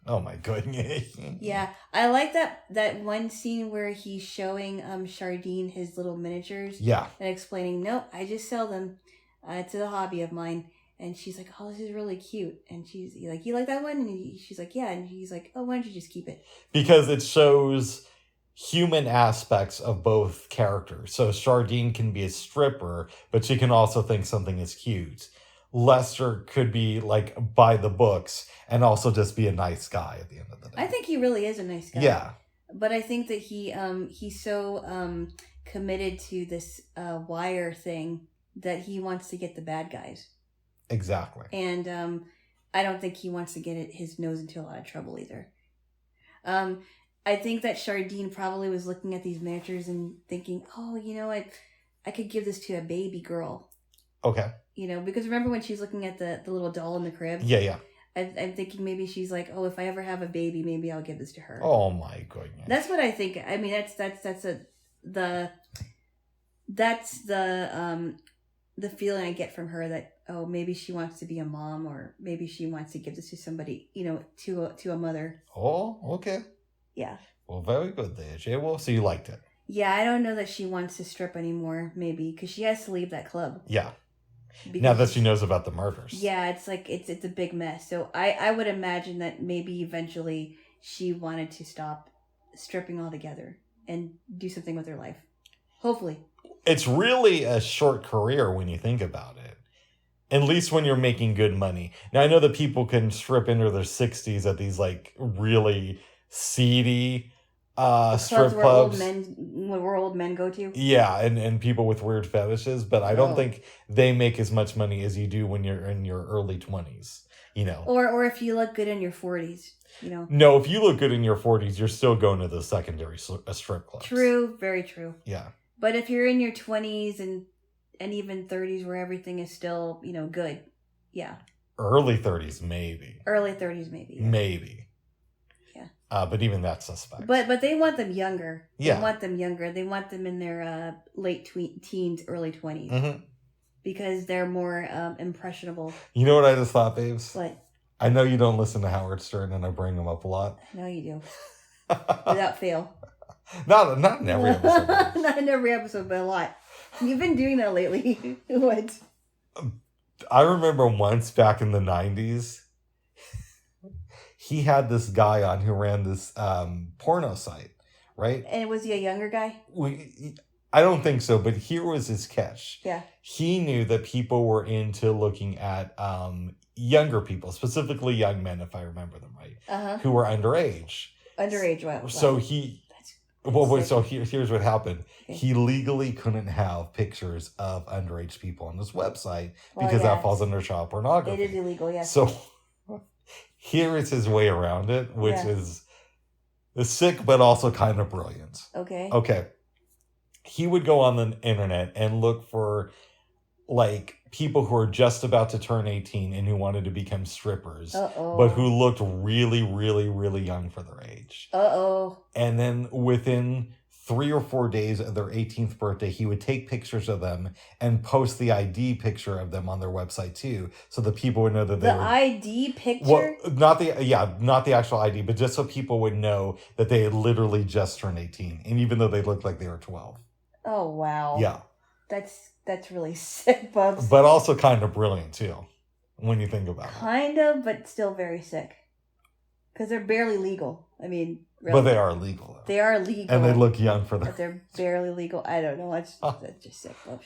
Oh my goodness. Yeah, I like that one scene where he's showing Chardine his little miniatures. Yeah. And explaining, nope, I just sell them. It's a hobby of mine. And she's like, oh, this is really cute. And she's like, you like that one? And she's like, yeah. And he's like, oh, why don't you just keep it? Because it shows human aspects of both characters. So Chardine can be a stripper, but she can also think something is cute. Lester could be like by the books and also just be a nice guy at the end of the day. I think he really is a nice guy. Yeah. But I think that he's so committed to this wire thing that he wants to get the bad guys. Exactly. And I don't think he wants to get his nose into a lot of trouble either. I think that Chardine probably was looking at these miniatures and thinking, oh, I could give this to a baby girl. Okay. Because remember when she's looking at the little doll in the crib? Yeah. I'm thinking maybe she's like, oh, if I ever have a baby, maybe I'll give this to her. Oh my goodness. That's what I think. I mean, that's the feeling I get from her that, oh, maybe she wants to be a mom, or maybe she wants to give this to somebody, to a mother. Oh, okay. Yeah. Well, very good there, Jaylo. So you liked it. Yeah, I don't know that she wants to strip anymore, maybe, because she has to leave that club. Yeah. Now that she knows about the murders. Yeah, it's like, it's a big mess. So I would imagine that maybe eventually she wanted to stop stripping altogether and do something with her life. Hopefully. It's really a short career when you think about it. At least when you're making good money. Now, I know that people can strip into their 60s at these, like, really seedy strip clubs. Where old men go to? Yeah, and people with weird fetishes. But I don't think they make as much money as you do when you're in your early 20s, Or if you look good in your 40s, No, if you look good in your 40s, you're still going to the secondary strip clubs. True, very true. Yeah. But if you're in your 20s and even 30s where everything is still, good, yeah. Early 30s, maybe. Early 30s, maybe. Yeah. Maybe. Yeah. But even that's suspect. But they want them younger. Yeah. They want them younger. They want them in their late teens, early 20s. Mm-hmm. Because they're more impressionable. You know what I just thought, babes? What? I know you don't listen to Howard Stern, and I bring him up a lot. I know you do. Without fail. Not in every episode. Not in every episode, but a lot. You've been doing that lately. What? I remember once back in the 90s, he had this guy on who ran this porno site, right? And was he a younger guy? I don't think so, but here was his catch. Yeah. He knew that people were into looking at younger people, specifically young men, if I remember them right, who were underage. Underage, wow. So he... so here's what happened. Okay. He legally couldn't have pictures of underage people on his website because that falls under child pornography. It is illegal, yeah. So here is his way around it, which is sick but also kind of brilliant. Okay. He would go on the internet and look for like people who are just about to turn 18 and who wanted to become strippers, but who looked really, really, really young for their age. And then within 3 or 4 days of their 18th birthday, he would take pictures of them and post the ID picture of them on their website too, so that people would know that they were... ID picture? Well, not the actual ID, but just so people would know that they had literally just turned 18, and even though they looked like they were 12. Oh, wow. Yeah. That's really sick, Bubs. But also kind of brilliant, too, when you think about it. Kind of, but still very sick. Because they're barely legal. I mean, really. But they are legal, though. They are legal. And they look young for them. But they're barely legal. I don't know. That's just sick, Bubs.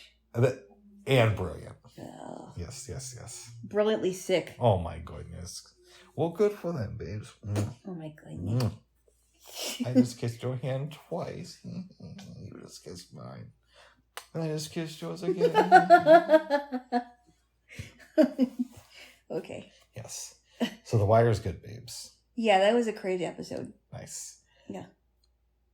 And brilliant. Oh. Yes. Brilliantly sick. Oh, my goodness. Well, good for them, babes. Oh, my goodness. I just kissed your hand twice. You just kissed mine. And I just kissed yours again. Okay. Yes. So The Wire's good, babes. Yeah, that was a crazy episode. Nice. Yeah.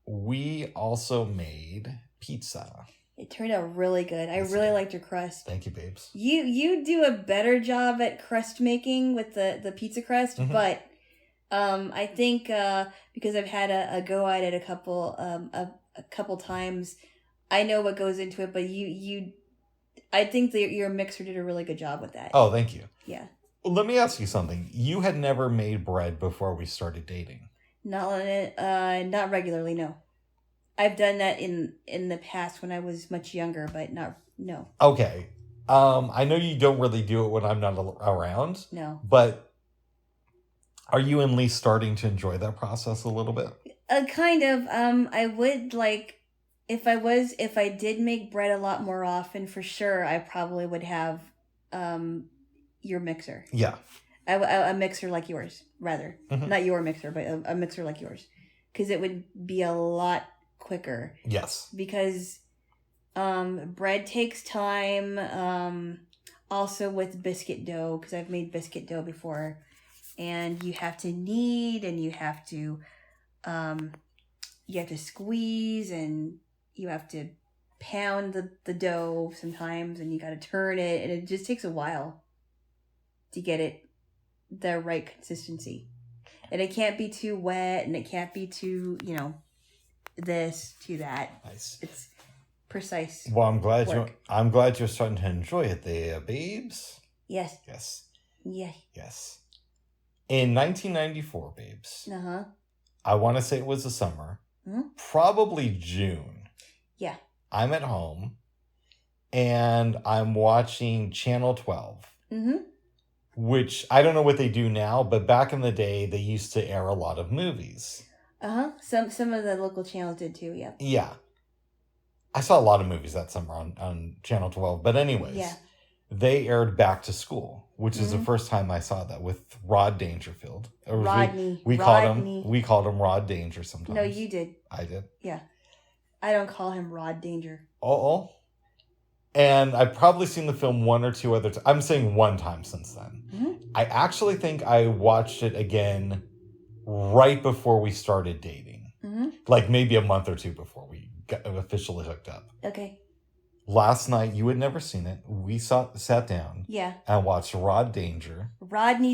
We also made pizza. It turned out really good. I really liked your crust. Thank you, babes. You do a better job at crust making with the pizza crust, but I think because I've had a go at it a couple times, I know what goes into it. But I think that your mixer did a really good job with that. Oh, thank you. Yeah. Well, let me ask you something. You had never made bread before we started dating. Not regularly. No, I've done that in the past when I was much younger, but no. Okay. I know you don't really do it when I'm not around. No. But are you at least starting to enjoy that process a little bit? Kind of. I would like if I did make bread a lot more often, for sure. I probably would have your mixer. Yeah. A mixer like yours, rather. Mm-hmm. Not your mixer, but a mixer like yours, because it would be a lot quicker. Yes. Because bread takes time. Also with biscuit dough, because I've made biscuit dough before, and you have to knead, and you have to squeeze, and you have to pound the dough sometimes, and you got to turn it, and it just takes a while to get it the right consistency. And it can't be too wet, and it can't be too, this to that. Nice. It's precise. Well, I'm glad you're starting to enjoy it there, babes. Yes. Yes. Yeah. Yes. In 1994, babes. Uh-huh. I want to say it was the summer. Mm-hmm. Probably June. Yeah. I'm at home and I'm watching Channel 12. Mm-hmm. Which I don't know what they do now, but back in the day they used to air a lot of movies. Uh-huh. Some of the local channels did too, yeah. Yeah. I saw a lot of movies that summer on Channel 12. But anyways, yeah. They aired Back to School, which is the first time I saw that with Rod Dangerfield. Rodney. We called him Rod Danger sometimes. No, you did. I did? Yeah. I don't call him Rod Danger. Oh. And I've probably seen the film one or two other times. I'm saying one time since then. Mm-hmm. I actually think I watched it again right before we started dating. Mm-hmm. Like maybe a month or two before we got officially hooked up. Okay. Last night, you had never seen it. We sat down. Yeah. And watched Rodney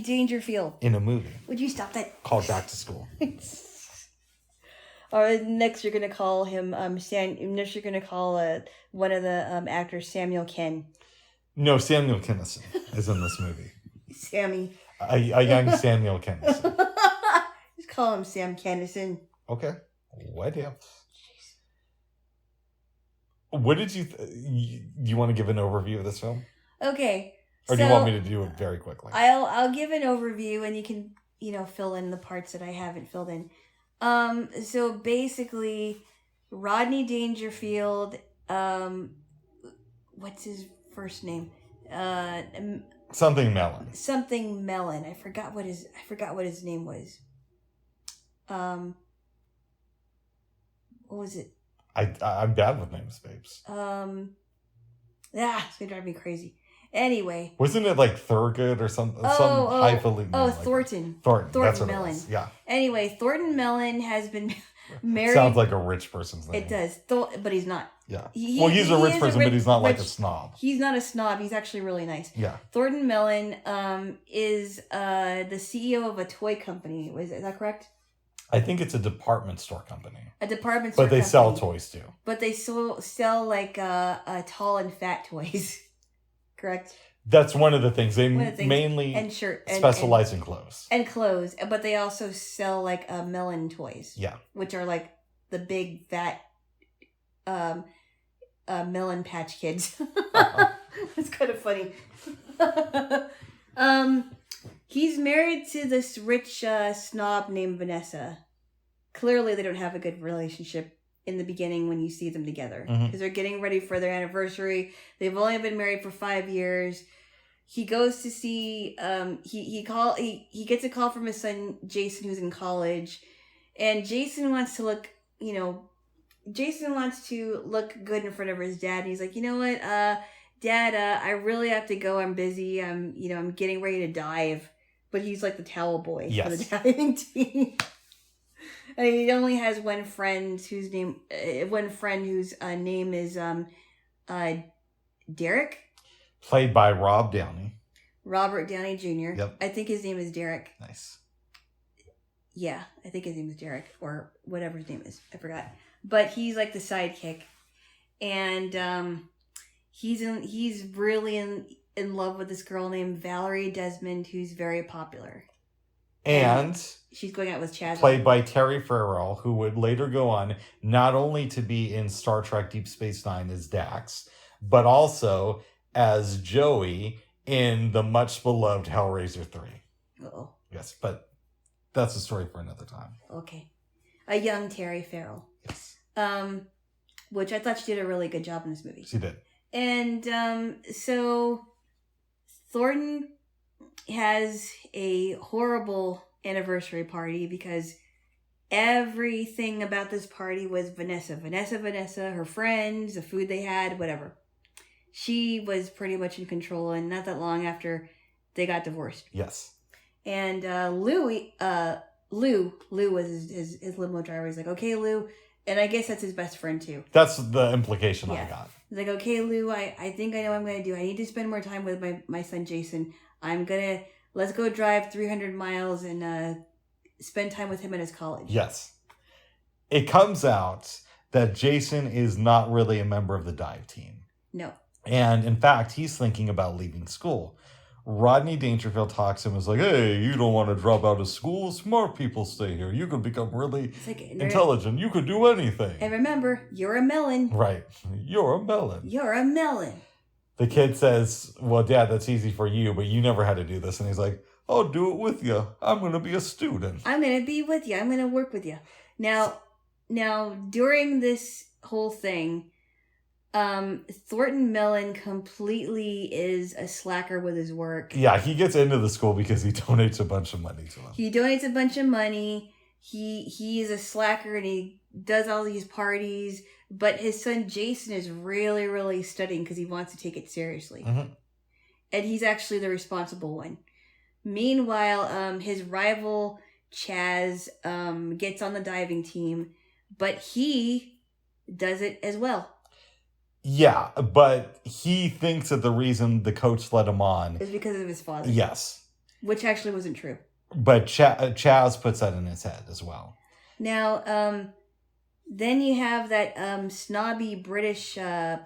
Dangerfield. In a movie. Would you stop that? Called Back to School. Or next you're going to call him, next you're going to call one of the actors Samuel Ken. No, Samuel Kinison is in this movie. Sammy. A young Samuel Kinison. Just call him Sam Kinison. Okay. What else? What did you... you want to give an overview of this film? Okay. Or do you want me to do it very quickly? I'll give an overview and you can, fill in the parts that I haven't filled in. So basically, Rodney Dangerfield, what's his first name? Something Mellon. Something Mellon. I forgot what his name was. What was it? I'm bad with names, babes. It's gonna drive me crazy. Anyway. Wasn't it like Thurgood or some highfalutin name? Thornton. Thornton. That's what Mellon. It was. Yeah. Anyway, Thornton Mellon has been married. Sounds like a rich person's name. It does. But he's not. Yeah. He's a rich person, but he's not like a snob. He's not a snob. He's actually really nice. Yeah. Thornton Mellon is the CEO of a toy company. Is that correct? I think it's a department store company. A department store company. But they sell toys too. But they sell like tall and fat toys. Correct? That's one of the things. They mainly specialize in clothes. And clothes. But they also sell like Mellon toys. Yeah. Which are like the big fat Melon Patch Kids. It's kind of funny. He's married to this rich snob named Vanessa. Clearly, they don't have a good relationship in the beginning when you see them together. Because they're getting ready for their anniversary. They've only been married for 5 years. He goes to see... He gets a call from his son, Jason, who's in college. And Jason wants to look, good in front of his dad. And he's like, you know what, Dad, I really have to go. I'm busy. I'm getting ready to dive. But he's like the towel boy for the diving team. And he only has one friend whose name is Derek. Played by Rob Downey. Robert Downey Jr. Yep. I think his name is Derek. Nice. Yeah, I think his name is Derek or whatever his name is. I forgot. But he's like the sidekick, and he's really in love with this girl named Valerie Desmond, who's very popular. And she's going out with Chaz. Played by Terry Farrell, who would later go on not only to be in Star Trek Deep Space Nine as Dax, but also as Joey in the much beloved Hellraiser 3. Uh-oh. Yes, but that's a story for another time. Okay. A young Terry Farrell. Yes. Which I thought she did a really good job in this movie. She did. And so Thornton has a horrible anniversary party because everything about this party was Vanessa, her friends, the food they had, whatever. She was pretty much in control, and not that long after they got divorced. Yes. And Lou was his limo driver. He's like, okay, Lou. And I guess that's his best friend, too. That's the implication I got. He's like, okay, Lou, I think I know what I'm going to do. I need to spend more time with my son, Jason. Let's go drive 300 miles and spend time with him at his college. Yes. It comes out that Jason is not really a member of the dive team. No. And in fact, he's thinking about leaving school. Rodney Dangerfield talks to him and is like, hey, you don't want to drop out of school. Smart people stay here. You could become really intelligent. You could do anything. And remember, you're a melon. Right. You're a melon. You're a melon. The kid says, well, Dad, that's easy for you, but you never had to do this. And he's like, I'll do it with you. I'm going to be a student. I'm going to be with you. I'm going to work with you. Now, during this whole thing, Thornton Mellon completely is a slacker with his work. Yeah, he gets into the school because he donates a bunch of money to him. He donates a bunch of money. He is a slacker and he does all these parties. But his son Jason is really, really studying because he wants to take it seriously. Mm-hmm. And he's actually the responsible one. Meanwhile, his rival Chaz gets on the diving team, but he does it as well. Yeah, but he thinks that the reason the coach let him on is because of his father. Yes. Which actually wasn't true. But Chaz puts that in his head as well. Now, then you have that snobby British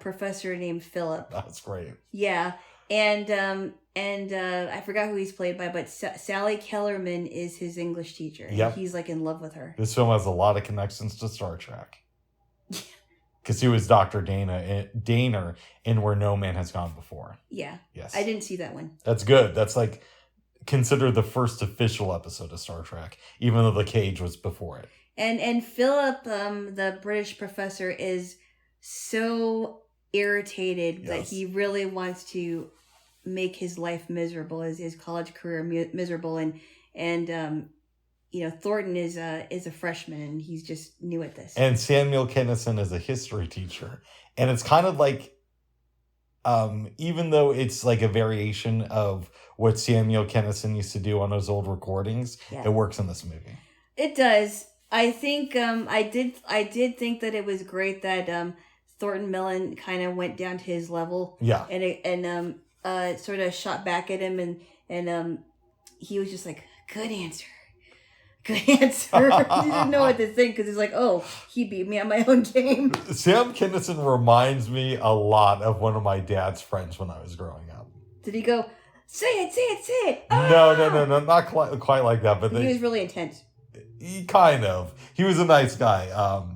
professor named Philip. That's great. Yeah, and I forgot who he's played by, but Sally Kellerman is his English teacher. Yep. He's like in love with her. This film has a lot of connections to Star Trek. Because he was Dr. Daner in Where No Man Has Gone Before. Yeah. Yes. I didn't see that one. That's good. That's like considered the first official episode of Star Trek, even though The Cage was before it. And Philip, the British professor, is so irritated that he really wants to make his life miserable, his college career miserable, and Thornton is a freshman and he's just new at this. And Samuel Kinison is a history teacher, and it's kind of like, even though it's like a variation of what Samuel Kinison used to do on those old recordings, it works in this movie. It does. I think I did think that it was great that Thornton Mellon kind of went down to his level. Yeah. And sort of shot back at him and he was just like, good answer. Good answer. He didn't know what to think because he's like, oh, he beat me at my own game. Sam Kinison reminds me a lot of one of my dad's friends when I was growing up. Did he go, say it? Ah! No, not quite like that. But he was really intense. He kind of. He was a nice guy.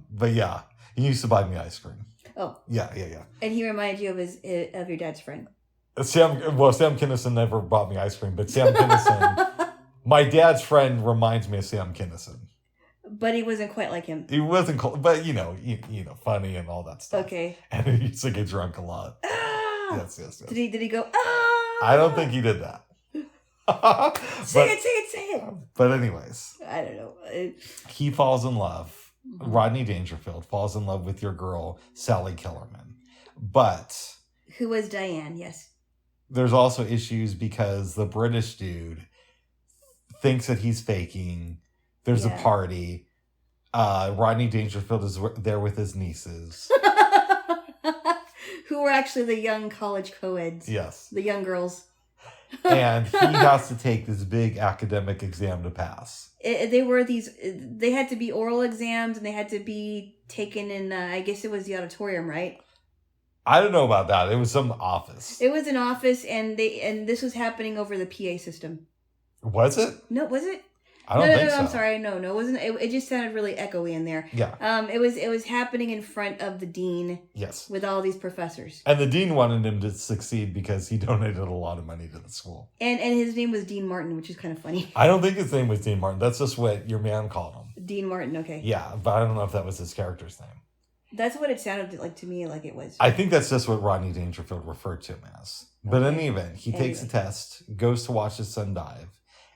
But yeah, he used to buy me ice cream. Oh. Yeah. And he reminded you of your dad's friend. Sam Kinison never bought me ice cream, but Sam Kinison... My dad's friend reminds me of Sam Kinison. But he wasn't quite like him. He wasn't, but funny and all that stuff. Okay. And he used to get drunk a lot. Ah! Yes. Did he go, ah! I don't think he did that. Say it. But anyways. I don't know. He falls in love. Mm-hmm. Rodney Dangerfield falls in love with your girl, Sally Kellerman. But. Who was Diane, yes. There's also issues because the British dude thinks that he's faking. There's a party. Rodney Dangerfield is there with his nieces. Who were actually the young college co-eds. Yes. The young girls. And he has to take this big academic exam to pass. They had to be oral exams, and they had to be taken in, I guess it was the auditorium, right? I don't know about that. It was some office. It was an office, and this was happening over the PA system. Was it? No, was it? I don't think so. I'm sorry. No, it wasn't. It just sounded really echoey in there. Yeah. It was happening in front of the dean. Yes. With all these professors. And the dean wanted him to succeed because he donated a lot of money to the school. And his name was Dean Martin, which is kind of funny. I don't think his name was Dean Martin. That's just what your man called him. Dean Martin, okay. Yeah, but I don't know if that was his character's name. That's what it sounded like to me, like it was. I think that's just what Rodney Dangerfield referred to him as. But in any event, he takes a test, goes to watch his son dive,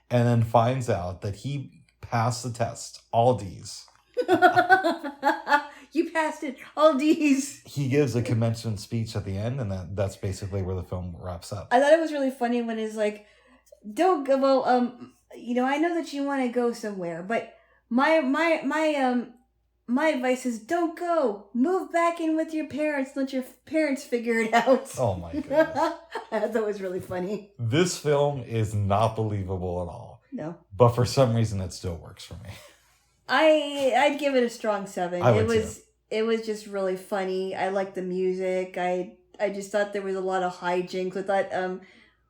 and then finds out that he passed the test. All D's. You passed it. All D's. He gives a commencement speech at the end, and that's basically where the film wraps up. I thought it was really funny when it's like, don't go, well, I know that you want to go somewhere, but my advice is don't go. Move back in with your parents. Let your parents figure it out. Oh my goodness. I thought it was really funny. This film is not believable at all. No. But for some reason, it still works for me. I'd give it a strong 7. I would too. It was just really funny. I liked the music. I just thought there was a lot of hijinks.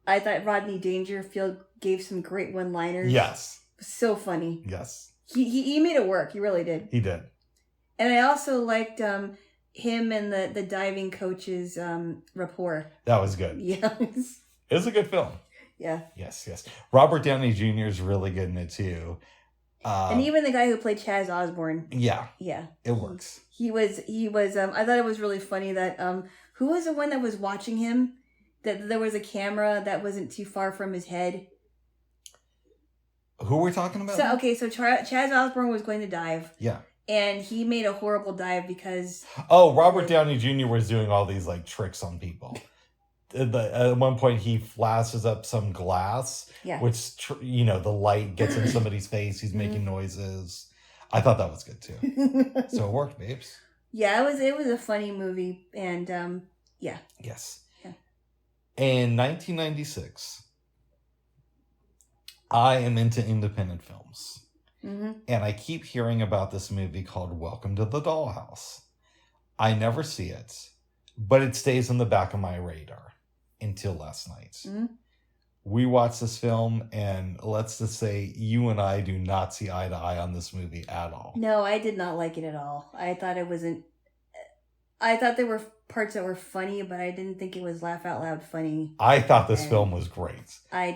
I thought Rodney Dangerfield gave some great one-liners. Yes. So funny. Yes. He made it work. He really did. He did. And I also liked him and the diving coach's rapport. That was good. Yeah. It was a good film. Yeah. Yes. Robert Downey Jr. is really good in it too. And even the guy who played Chaz Osborne. Yeah. Yeah. It works. He was I thought it was really funny that who was the one that was watching him? That there was a camera that wasn't too far from his head. Who are we talking about? So Chaz Osborne was going to dive. Yeah. And he made a horrible dive because... Oh, Robert Downey Jr. was doing all these tricks on people. At one point, he flashes up some glass, which, the light gets in somebody's face. He's making noises. I thought that was good, too. So it worked, babes. Yeah, it was a funny movie. And, yeah. Yes. Yeah. In 1996, I am into independent films. Mm-hmm. And I keep hearing about this movie called Welcome to the Dollhouse. I never see it, but it stays in the back of my radar until last night. Mm-hmm. We watched this film, and let's just say you and I do not see eye to eye on this movie at all. No, I did not like it at all. I thought it wasn't... I thought there were parts that were funny, but I didn't think it was laugh out loud funny. I thought this film was great. I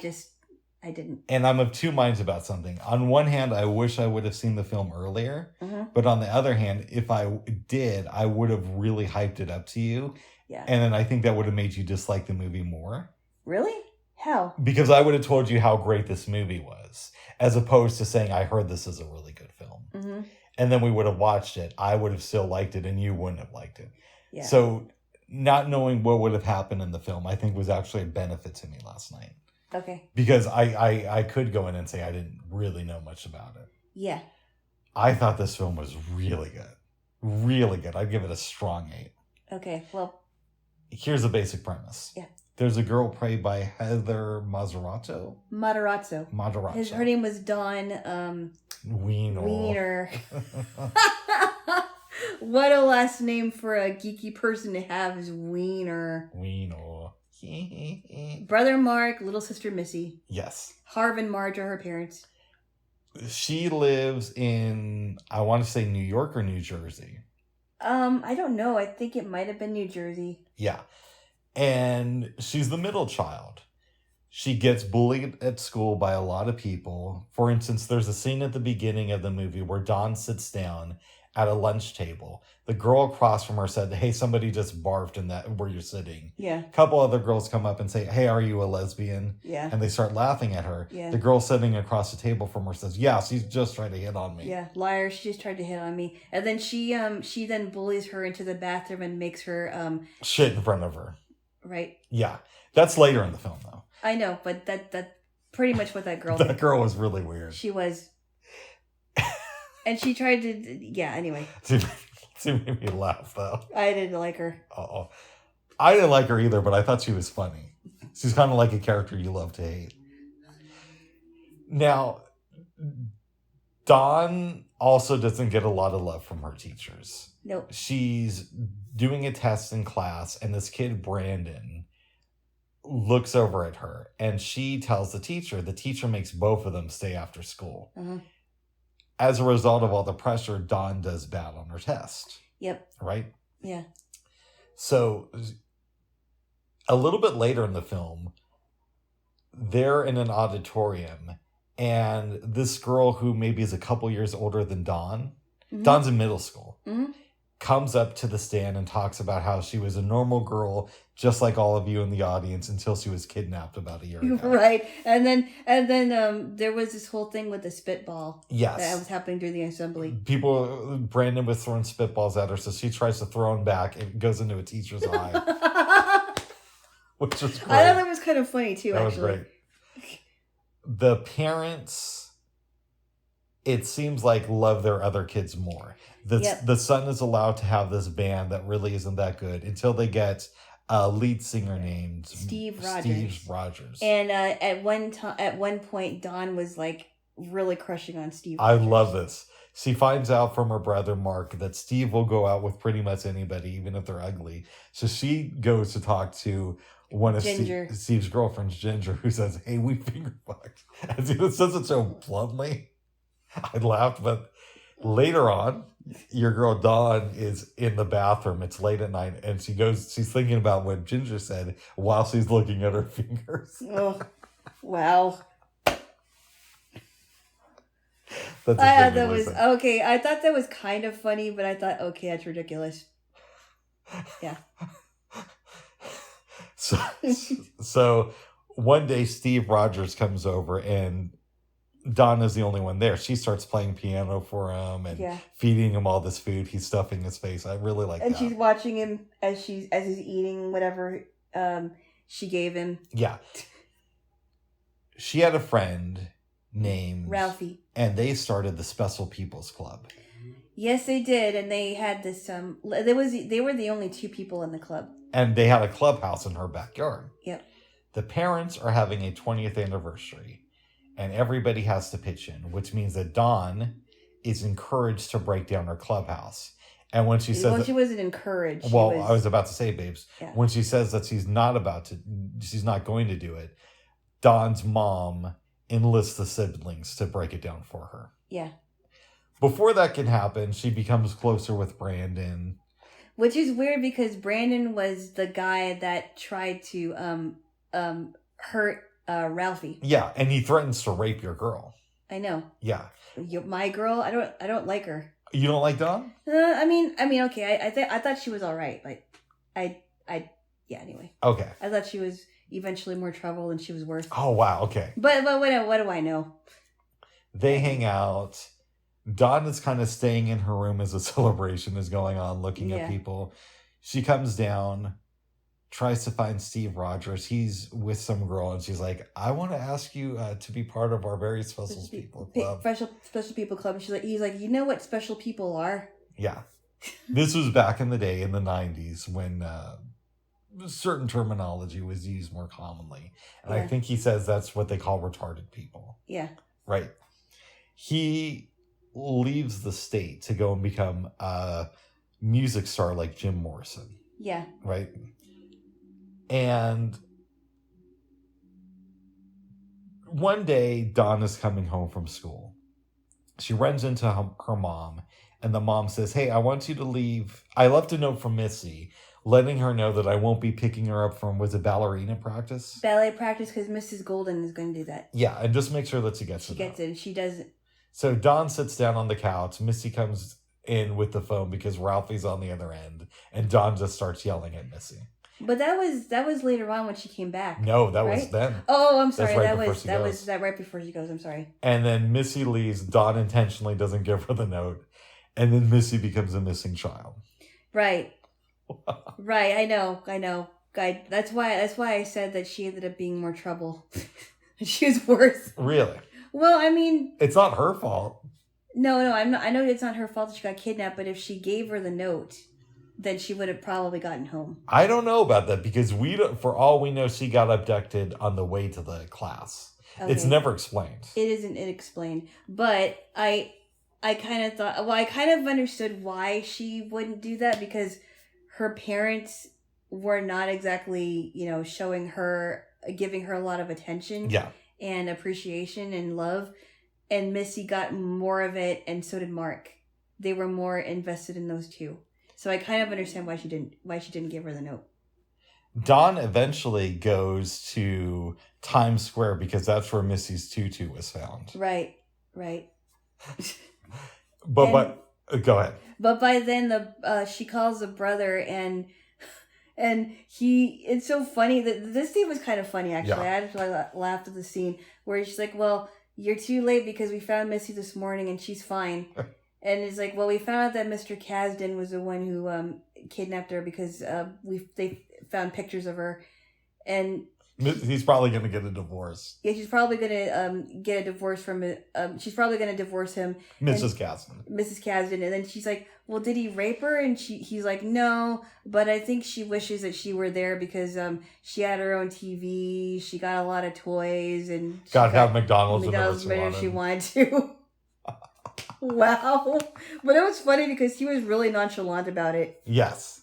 didn't. And I'm of two minds about something. On one hand, I wish I would have seen the film earlier. Mm-hmm. But on the other hand, if I did, I would have really hyped it up to you. Yeah. And then I think that would have made you dislike the movie more. Really? How? Because I would have told you how great this movie was, as opposed to saying, I heard this is a really good film. Mm-hmm. And then we would have watched it. I would have still liked it, and you wouldn't have liked it. Yeah. So not knowing what would have happened in the film, I think was actually a benefit to me last night. Okay. Because I could go in and say I didn't really know much about it. Yeah. I thought this film was really good. Really good. I'd give it a strong 8. Okay, well. Here's the basic premise. Yeah. There's a girl played by Heather Matarazzo. Her name was Dawn Wiener. What a last name for a geeky person to have is Wiener. Brother Mark, little sister Missy. Yes. Harv and Marge are her parents. She lives in, I want to say New York or New Jersey. I don't know. I think it might have been New Jersey. Yeah. And she's the middle child. She gets bullied at school by a lot of people. For instance, there's a scene at the beginning of the movie where Dawn sits down at a lunch table. The girl across from her said, hey, somebody just barfed in that where you're sitting. Yeah. A couple other girls come up and say, hey, are you a lesbian? Yeah. And they start laughing at her. Yeah. The girl sitting across the table from her says, yeah, she's just trying to hit on me. Yeah, liar. She just tried to hit on me. And then she then bullies her into the bathroom and makes her... shit in front of her. Right. Yeah. That's later in the film, though. I know, but that's pretty much what that girl That did. girl was really weird. She was... And she tried to... Yeah, anyway. She made me laugh, though. I didn't like her. Uh-oh. I didn't like her either, but I thought she was funny. She's kind of like a character you love to hate. Now, Dawn also doesn't get a lot of love from her teachers. Nope. She's doing a test in class, and this kid, Brandon, looks over at her, and she tells the teacher makes both of them stay after school. Uh-huh. As a result of all the pressure, Dawn does bad on her test. Yep. Right? Yeah. So, a little bit later in the film, they're in an auditorium, and this girl who maybe is a couple years older than Dawn, Dawn's in middle school, comes up to the stand and talks about how she was a normal girl, just like all of you in the audience, until she was kidnapped about a year ago. Right. And then there was this whole thing with the spitball. Yes. That was happening during the assembly. Brandon was throwing spitballs at her, so she tries to throw them back. It goes into a teacher's eye. Which is great. I thought that was kind of funny too, that actually. Was great. The parents, it seems like, love their other kids more. The son is allowed to have this band that really isn't that good until they get a lead singer named Steve Rogers. And at one point, Dawn was like really crushing on Steve Rogers. I love this. She finds out from her brother Mark that Steve will go out with pretty much anybody, even if they're ugly. So she goes to talk to one of Steve's girlfriends, Ginger, who says, "Hey, we finger fucked." And she says it so bluntly. I laughed, but later on, your girl Dawn is in the bathroom. It's late at night, and she's thinking about what Ginger said while she's looking at her fingers. Oh, wow. I thought that was okay. I thought that was kind of funny, but I thought, okay, that's ridiculous. Yeah. So one day Steve Rogers comes over, and Dawn is the only one there. She starts playing piano for him and feeding him all this food. He's stuffing his face. I really like that. And she's watching him as he's eating whatever she gave him. Yeah. She had a friend named Ralphie, and they started the Special People's Club. Yes, they did, and they had this. They were the only two people in the club, and they had a clubhouse in her backyard. Yep. The parents are having a 20th anniversary, and everybody has to pitch in, which means that Dawn is encouraged to break down her clubhouse. And when she says, she wasn't encouraged. I was about to say, babes, yeah. When she says that she's not going to do it, Dawn's mom enlists the siblings to break it down for her. Yeah. Before that can happen, she becomes closer with Brandon. Which is weird because Brandon was the guy that tried to hurt Ralphie. Yeah, and he threatens to rape your girl. I know. Yeah. My girl, I don't like her. You don't like Dawn? I mean, okay. I thought she was all right, but anyway. Okay. I thought she was eventually more trouble than she was worth. Oh wow. Okay. But what do I know? They hang out. Dawn is kind of staying in her room as a celebration is going on, looking at people. She comes down, tries to find Steve Rogers. He's with some girl, and she's like, "I want to ask you to be part of our very special people club." Special people club. And he's like, "You know what special people are?" Yeah. This was back in the day in the 90s when certain terminology was used more commonly. And I think he says that's what they call retarded people. Yeah. Right. He leaves the state to go and become a music star like Jim Morrison. Yeah. Right? And one day, Dawn is coming home from school. She runs into her mom, and the mom says, "Hey, I want you to leave. I left a note from Missy, letting her know that I won't be picking her up from, was it ballerina practice? Ballet practice, because Mrs. Golden is going to do that. Yeah, and just make sure that she gets it. She gets it, and she does it. So Dawn sits down on the couch. Missy comes in with the phone because Ralphie's on the other end, and Dawn just starts yelling at Missy. But that was later on when she came back. No, that was then. Oh, I'm sorry. Right that was right before she goes. I'm sorry. And then Missy leaves. Dawn intentionally doesn't give her the note, and then Missy becomes a missing child. Right. Right. I know. That's why I said that she ended up being more trouble. She was worse. Really? Well, I mean, it's not her fault. No, I'm not. I know it's not her fault that she got kidnapped, but if she gave her the note, then she would have probably gotten home. I don't know about that because for all we know, she got abducted on the way to the class. Okay. It's never explained. It isn't explained, but I kind of thought, I kind of understood why she wouldn't do that because her parents were not exactly, showing her, giving her a lot of attention and appreciation and love. And Missy got more of it, and so did Mark. They were more invested in those two. So I kind of understand why she didn't give her the note. Dawn eventually goes to Times Square because that's where Missy's tutu was found. Right. But go ahead. But by then she calls the brother and it's so funny that this scene was kind of funny actually. I actually laughed at the scene where she's like, "Well, you're too late because we found Missy this morning and she's fine." And it's like, well, we found out that Mr. Kasdan was the one who kidnapped her because they found pictures of her, and he's probably going to get a divorce. Yeah, she's probably going to get a divorce from it. She's probably going to divorce him, Mrs. Kasdan, and then she's like, well, did he rape her? And he's like, no, but I think she wishes that she were there because she had her own TV, she got a lot of toys, and she got to have McDonald's whenever she wanted to. Wow. But it was funny because he was really nonchalant about it. Yes.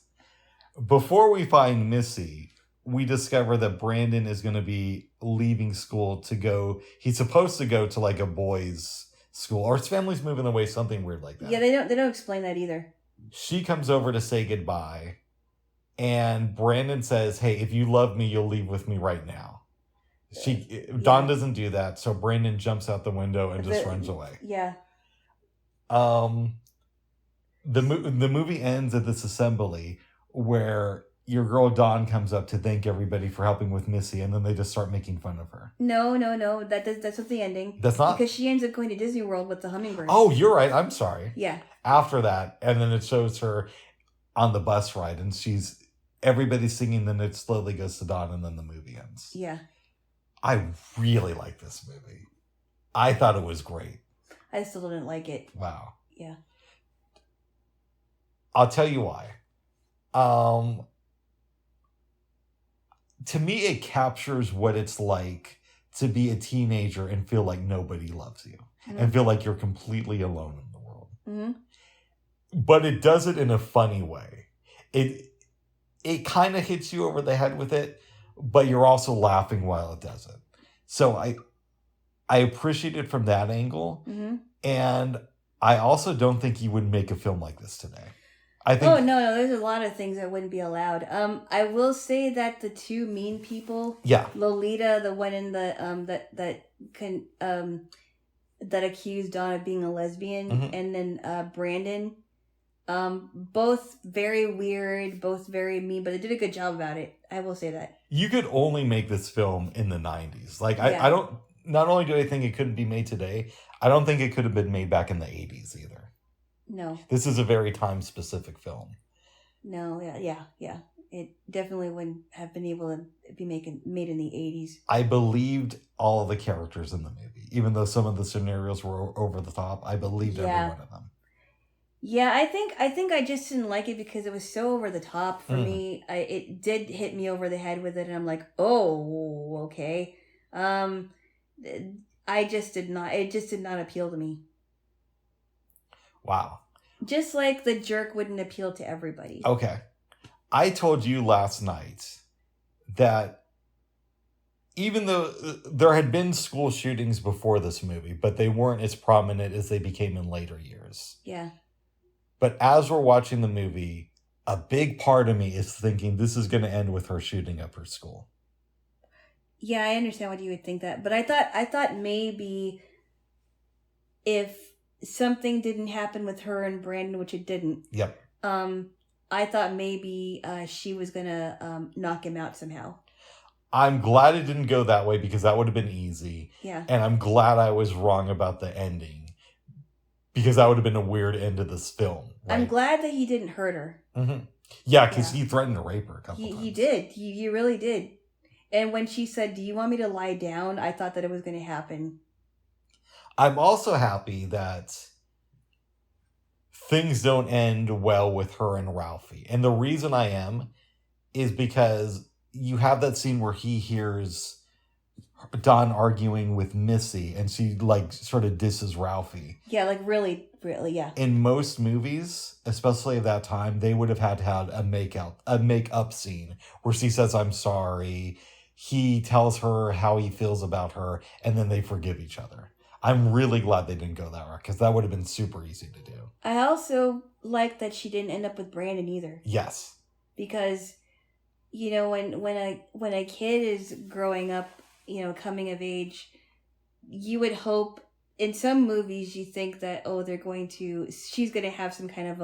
Before we find Missy, we discover that Brandon is going to be leaving school to go. He's supposed to go to like a boys' school, or his family's moving away, something weird like that. Yeah, they don't explain that either. She comes over to say goodbye, and Brandon says, "Hey, if you love me, you'll leave with me right now." Dawn doesn't do that, so Brandon jumps out the window and just runs away. Yeah. The movie ends at this assembly where your girl Dawn comes up to thank everybody for helping with Missy, and then they just start making fun of her. No. That's not the ending. That's not? Because she ends up going to Disney World with the hummingbirds. Oh, you're right. I'm sorry. Yeah. After that, and then it shows her on the bus ride, and everybody's singing, then it slowly goes to Dawn, and then the movie ends. Yeah. I really like this movie. I thought it was great. I still didn't like it. Wow. Yeah. I'll tell you why. To me, it captures what it's like to be a teenager and feel like nobody loves you. Mm-hmm. And feel like you're completely alone in the world. Mm-hmm. But it does it in a funny way. It kind of hits you over the head with it, but you're also laughing while it does it. So I appreciate it from that angle. Mm-hmm. And I also don't think you would make a film like this today. I think. Oh no! There's a lot of things that wouldn't be allowed. I will say that the two mean people. Yeah. Lolita, the one in the that accused Dawn of being a lesbian, mm-hmm. and then Brandon. Both very weird, both very mean, but they did a good job about it. I will say that. You could only make this film in the 90s. Like, yeah. I don't. Not only do I think it couldn't be made today, I don't think it could have been made back in the 80s either. No. This is a very time-specific film. No, yeah. It definitely wouldn't have been able to be made in the 80s. I believed all of the characters in the movie. Even though some of the scenarios were over the top, I believed every one of them. Yeah, I think I just didn't like it because it was so over the top for me. It did hit me over the head with it, and I'm like, oh, okay. It just did not appeal to me. Wow. Just like The Jerk wouldn't appeal to everybody. Okay. I told you last night that even though there had been school shootings before this movie, but they weren't as prominent as they became in later years. Yeah. But as we're watching the movie, a big part of me is thinking this is going to end with her shooting up her school. Yeah, I understand why you would think that. But I thought maybe if something didn't happen with her and Brandon, which it didn't. Yep. I thought maybe she was gonna knock him out somehow. I'm glad it didn't go that way because that would have been easy. Yeah. And I'm glad I was wrong about the ending because that would have been a weird end to this film. Right? I'm glad that he didn't hurt her. Mm-hmm. Yeah, because he threatened to rape her a couple times. He did. He really did. And when she said, "Do you want me to lie down?" I thought that it was going to happen. I'm also happy that things don't end well with her and Ralphie. And the reason I am is because you have that scene where he hears Don arguing with Missy, and she like sort of disses Ralphie. Yeah, like really, really, yeah. In most movies, especially at that time, they would have had to have a make-up scene where she says, "I'm sorry." He tells her how he feels about her, and then they forgive each other. I'm really glad they didn't go that route, because that would have been super easy to do. I also like that she didn't end up with Brandon either. Yes. Because, you know, when a kid is growing up, you know, coming of age, you would hope, in some movies you think that, oh, she's going to have some kind of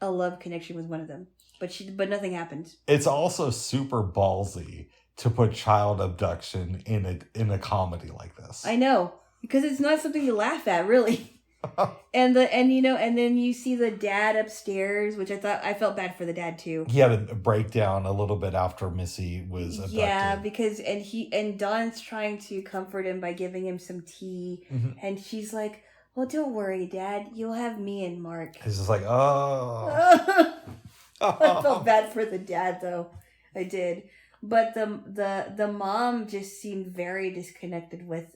a love connection with one of them. But nothing happens. It's also super ballsy to put child abduction in a comedy like this. I know, because it's not something to laugh at, really. and then you see the dad upstairs, which I felt bad for the dad too. He had a breakdown a little bit after Missy was abducted. Yeah, because and Dawn's trying to comfort him by giving him some tea, and she's like, "Well, don't worry, Dad, you'll have me and Mark." He's just like, "Oh." I felt bad for the dad though. I did. But the mom just seemed very disconnected with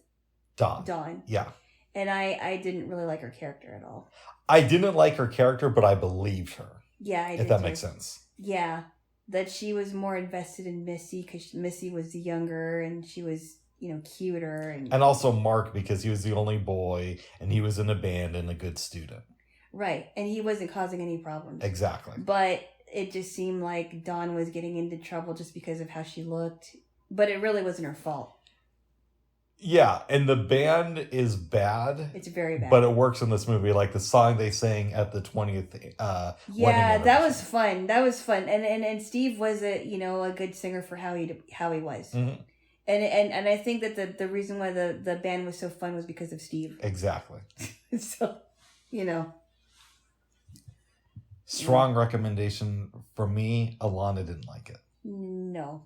Dawn. Yeah. And I didn't really like her character at all. I didn't like her character, but I believed her. Yeah, I did. If that makes sense. Yeah. That she was more invested in Missy because Missy was younger and she was, you know, cuter. And also Mark, because he was the only boy and he was in a band and a good student. Right. And he wasn't causing any problems. Exactly. But it just seemed like Dawn was getting into trouble just because of how she looked. But it really wasn't her fault. Yeah, and the band is bad. It's very bad. But it works in this movie. Like the song they sang at the 20th yeah, that was fun. That was fun. And Steve was a good singer for how he was. Mm-hmm. And I think that the reason why the band was so fun was because of Steve. Exactly. So, you know. Strong recommendation for me. Alana didn't like it. No,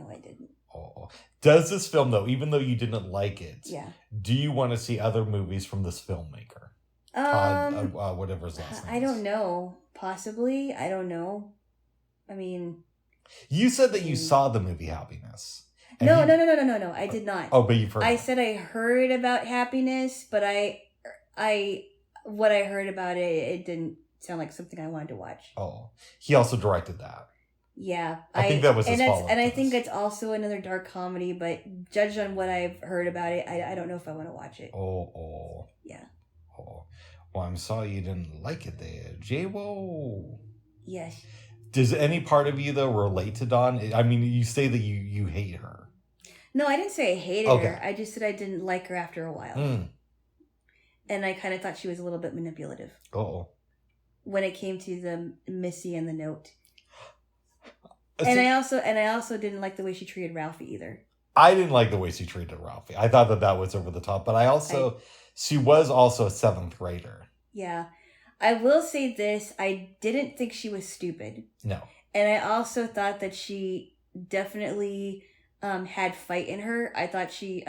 I didn't. Oh. Does this film, though, even though you didn't like it, yeah, do you want to see other movies from this filmmaker? Todd, whatever his last name I don't know. Possibly. I don't know. I mean... You said that you saw the movie Happiness. No. I did not. Oh, but you've heard I said I heard about Happiness, but what I heard about it didn't sound like something I wanted to watch. Oh. He also directed that. Yeah, I think that was his follow-up. And I think it's also another dark comedy, but judged on what I've heard about it, I don't know if I want to watch it. Oh. Yeah. Oh. Well, I'm sorry you didn't like it there. Jaylo. Yes. Does any part of you, though, relate to Dawn? I mean, you say that you hate her. No, I didn't say I hated her. I just said I didn't like her after a while. Mm. And I kind of thought she was a little bit manipulative. Oh. When it came to the Missy and the note. And I also didn't like the way she treated Ralphie either. I didn't like the way she treated Ralphie. I thought that was over the top. But she was also a 7th grader. Yeah. I will say this. I didn't think she was stupid. No. And I also thought that she definitely had fight in her. I thought she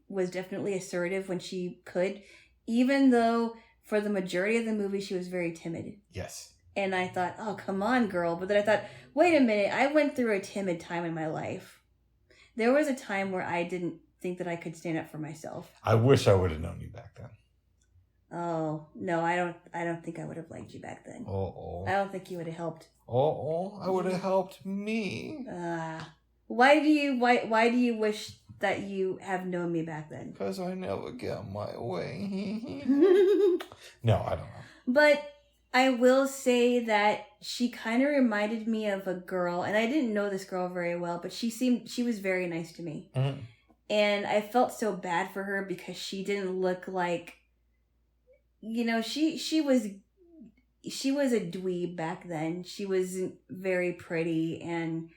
was definitely assertive when she could. Even though for the majority of the movie she was very timid. Yes. And I thought, oh, come on, girl. But then I thought, wait a minute. I went through a timid time in my life. There was a time where I didn't think that I could stand up for myself. I wish I would have known you back then. Oh, no, I don't think I would have liked you back then. Oh. I don't think you would have helped. Oh, I would have helped me. Why do you wish that you have known me back then? Because I never get my way. No, I don't know. But I will say that she kind of reminded me of a girl, and I didn't know this girl very well, but she was very nice to me. Mm-hmm. And I felt so bad for her because she didn't look like, you know, she was a dweeb back then. She wasn't very pretty, and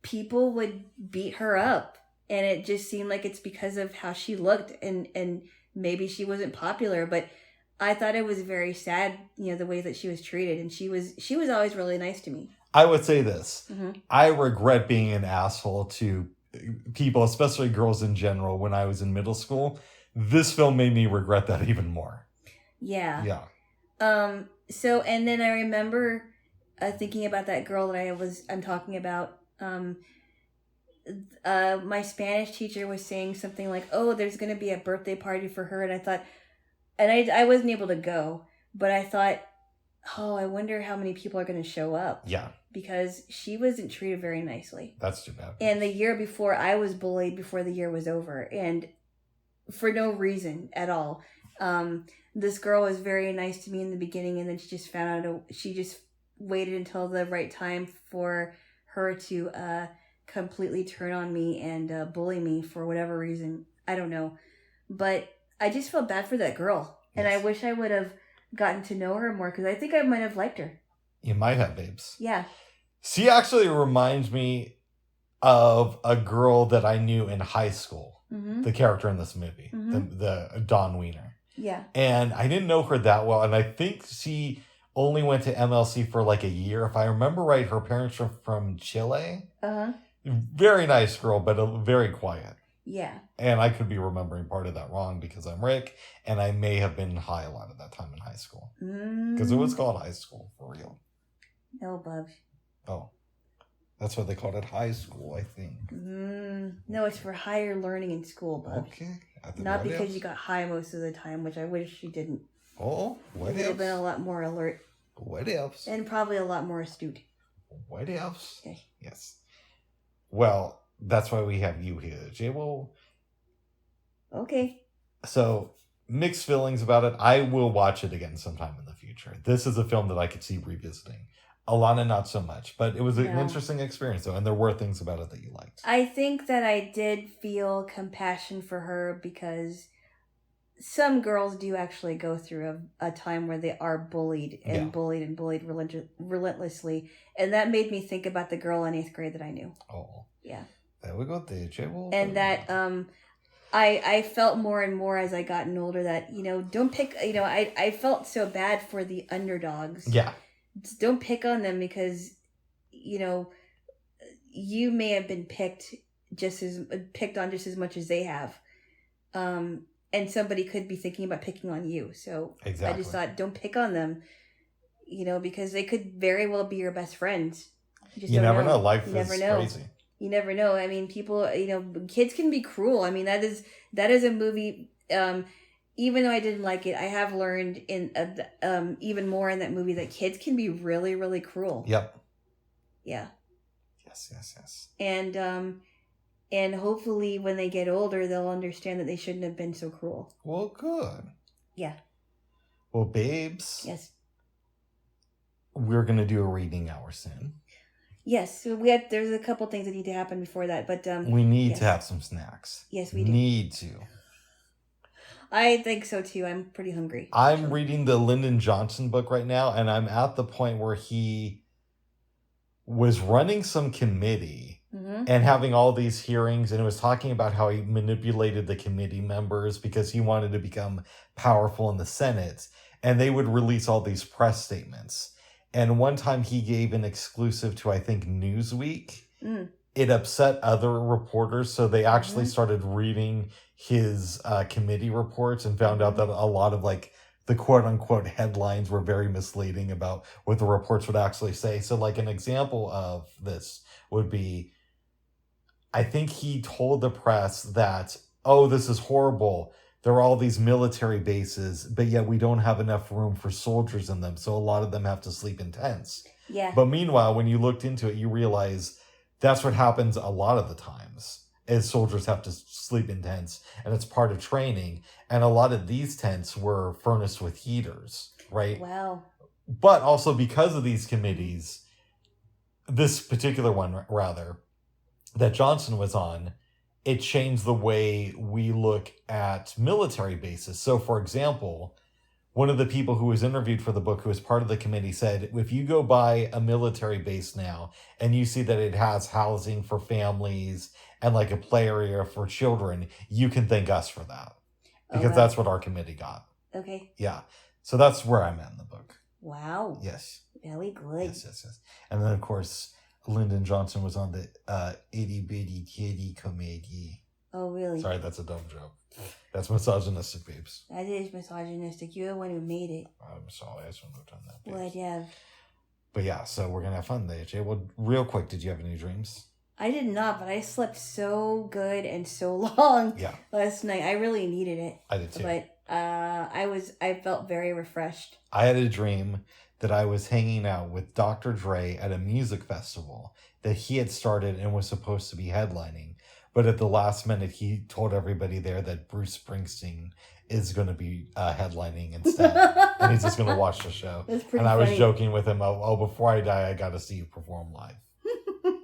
people would beat her up, and it just seemed like it's because of how she looked, and maybe she wasn't popular, but I thought it was very sad, you know, the way that she was treated, and she was always really nice to me. I would say this. Mm-hmm. I regret being an asshole to people, especially girls in general, when I was in middle school. This film made me regret that even more. Yeah. Yeah. So, and then I remember thinking about that girl that I'm talking about. My Spanish teacher was saying something like, "Oh, there's going to be a birthday party for her," and I thought, and I wasn't able to go, but I thought, oh, I wonder how many people are going to show up. Yeah. Because she wasn't treated very nicely. That's too bad. And the year before, I was bullied before the year was over, and for no reason at all. This girl was very nice to me in the beginning, and then she just found out she just waited until the right time for her to completely turn on me and bully me for whatever reason. I don't know, but I just felt bad for that girl, and I wish I would have gotten to know her more, because I think I might have liked her. You might have, babes. Yeah. She actually reminds me of a girl that I knew in high school. Mm-hmm. The character in this movie, the Dawn Wiener. Yeah. And I didn't know her that well, and I think she only went to MLC for like a year. If I remember right, her parents are from Chile. Uh-huh. Very nice girl, but very quiet. Yeah. And I could be remembering part of that wrong because I'm Rick, and I may have been high a lot of that time in high school. Because it was called high school, for real. No, Bubs. Oh. That's what they called it, high school, I think. No, it's for higher learning in school, Bubs. Okay. Not because you got high most of the time, which I wish you didn't. Oh, what else? You would have been a lot more alert. What else? And probably a lot more astute. What else? Okay. Yes. Well, that's why we have you here, Jaylo. Okay. So, mixed feelings about it. I will watch it again sometime in the future. This is a film that I could see revisiting. Alana, not so much. But it was an interesting experience, though. And there were things about it that you liked. I think that I did feel compassion for her because some girls do actually go through a time where they are bullied and bullied relentlessly. And that made me think about the girl in 8th grade that I knew. Oh. Yeah. There we go, there, Jaylo. And that I felt more and more as I gotten older that, don't pick, I felt so bad for the underdogs. Yeah. Don't pick on them because, you may have been picked on just as much as they have. And somebody could be thinking about picking on you. So exactly. I just thought, don't pick on them, because they could very well be your best friends. You never know. Life is crazy. You never know. I mean, people, kids can be cruel. I mean, that is a movie. Even though I didn't like it, I have learned even more in that movie that kids can be really, really cruel. Yep. Yeah. Yes. And hopefully when they get older, they'll understand that they shouldn't have been so cruel. Well, good. Yeah. Well, babes. Yes. We're going to do a reading hour soon. Yes, so there's a couple things that need to happen before that, but we need to have some snacks. Yes, we do. Need to. I think so too. I'm pretty hungry. I'm reading the Lyndon Johnson book right now, and I'm at the point where he was running some committee and having all these hearings, and it was talking about how he manipulated the committee members because he wanted to become powerful in the Senate, and they would release all these press statements. And one time he gave an exclusive to, I think, Newsweek. It upset other reporters, so they actually started reading his committee reports and found out that a lot of the quote-unquote headlines were very misleading about what the reports would actually say. So an example of this would be, I think he told the press that, oh, this is horrible. There are all these military bases, but yet we don't have enough room for soldiers in them. So a lot of them have to sleep in tents. Yeah. But meanwhile, when you looked into it, you realize that's what happens a lot of the times, is soldiers have to sleep in tents, and it's part of training. And a lot of these tents were furnished with heaters, right? Wow. But also because of these committees, this particular one, rather, that Johnson was on, it changed the way we look at military bases. So, for example, one of the people who was interviewed for the book, who was part of the committee, said, if you go by a military base now and you see that it has housing for families and a play area for children, you can thank us for that. Because that's what our committee got. Okay. Yeah. So that's where I'm at in the book. Wow. Yes. Very good. Yes. And then, of course, Lyndon Johnson was on the Itty Bitty Kitty Committee. Oh, really? Sorry, that's a dumb joke. That's misogynistic, babes. That is misogynistic. You're the one who made it. I'm sorry, I shouldn't have done that, babes. What, yeah. But yeah, so we're going to have fun today, Jay. Well, real quick, did you have any dreams? I did not, but I slept so good and so long last night. I really needed it. I did too. But I felt very refreshed. I had a dream that I was hanging out with Dr. Dre at a music festival that he had started and was supposed to be headlining. But at the last minute, he told everybody there that Bruce Springsteen is going to be headlining instead. And he's just going to watch the show. That's pretty And I funny. was joking with him, oh, before I die, I got to see you perform live.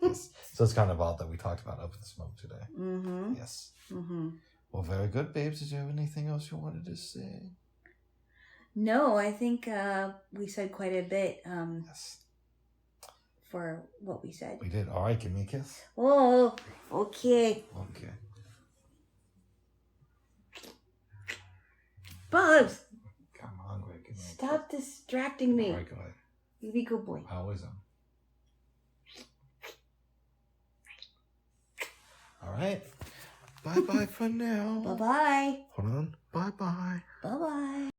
Yes. So it's kind of odd that we talked about Up in Smoke today. Mm-hmm. Yes. Mm-hmm. Well, very good, babes. Did you have anything else you wanted to say? No, I think we said quite a bit Yes. for what we said. We did. All right, give me a kiss. Oh, okay. Okay. Bubs, I'm hungry. Give me a stop distracting me. All right, go ahead. You be a good boy. I always am. All right. Bye-bye for now. Bye-bye. Hold on. Bye-bye. Bye-bye.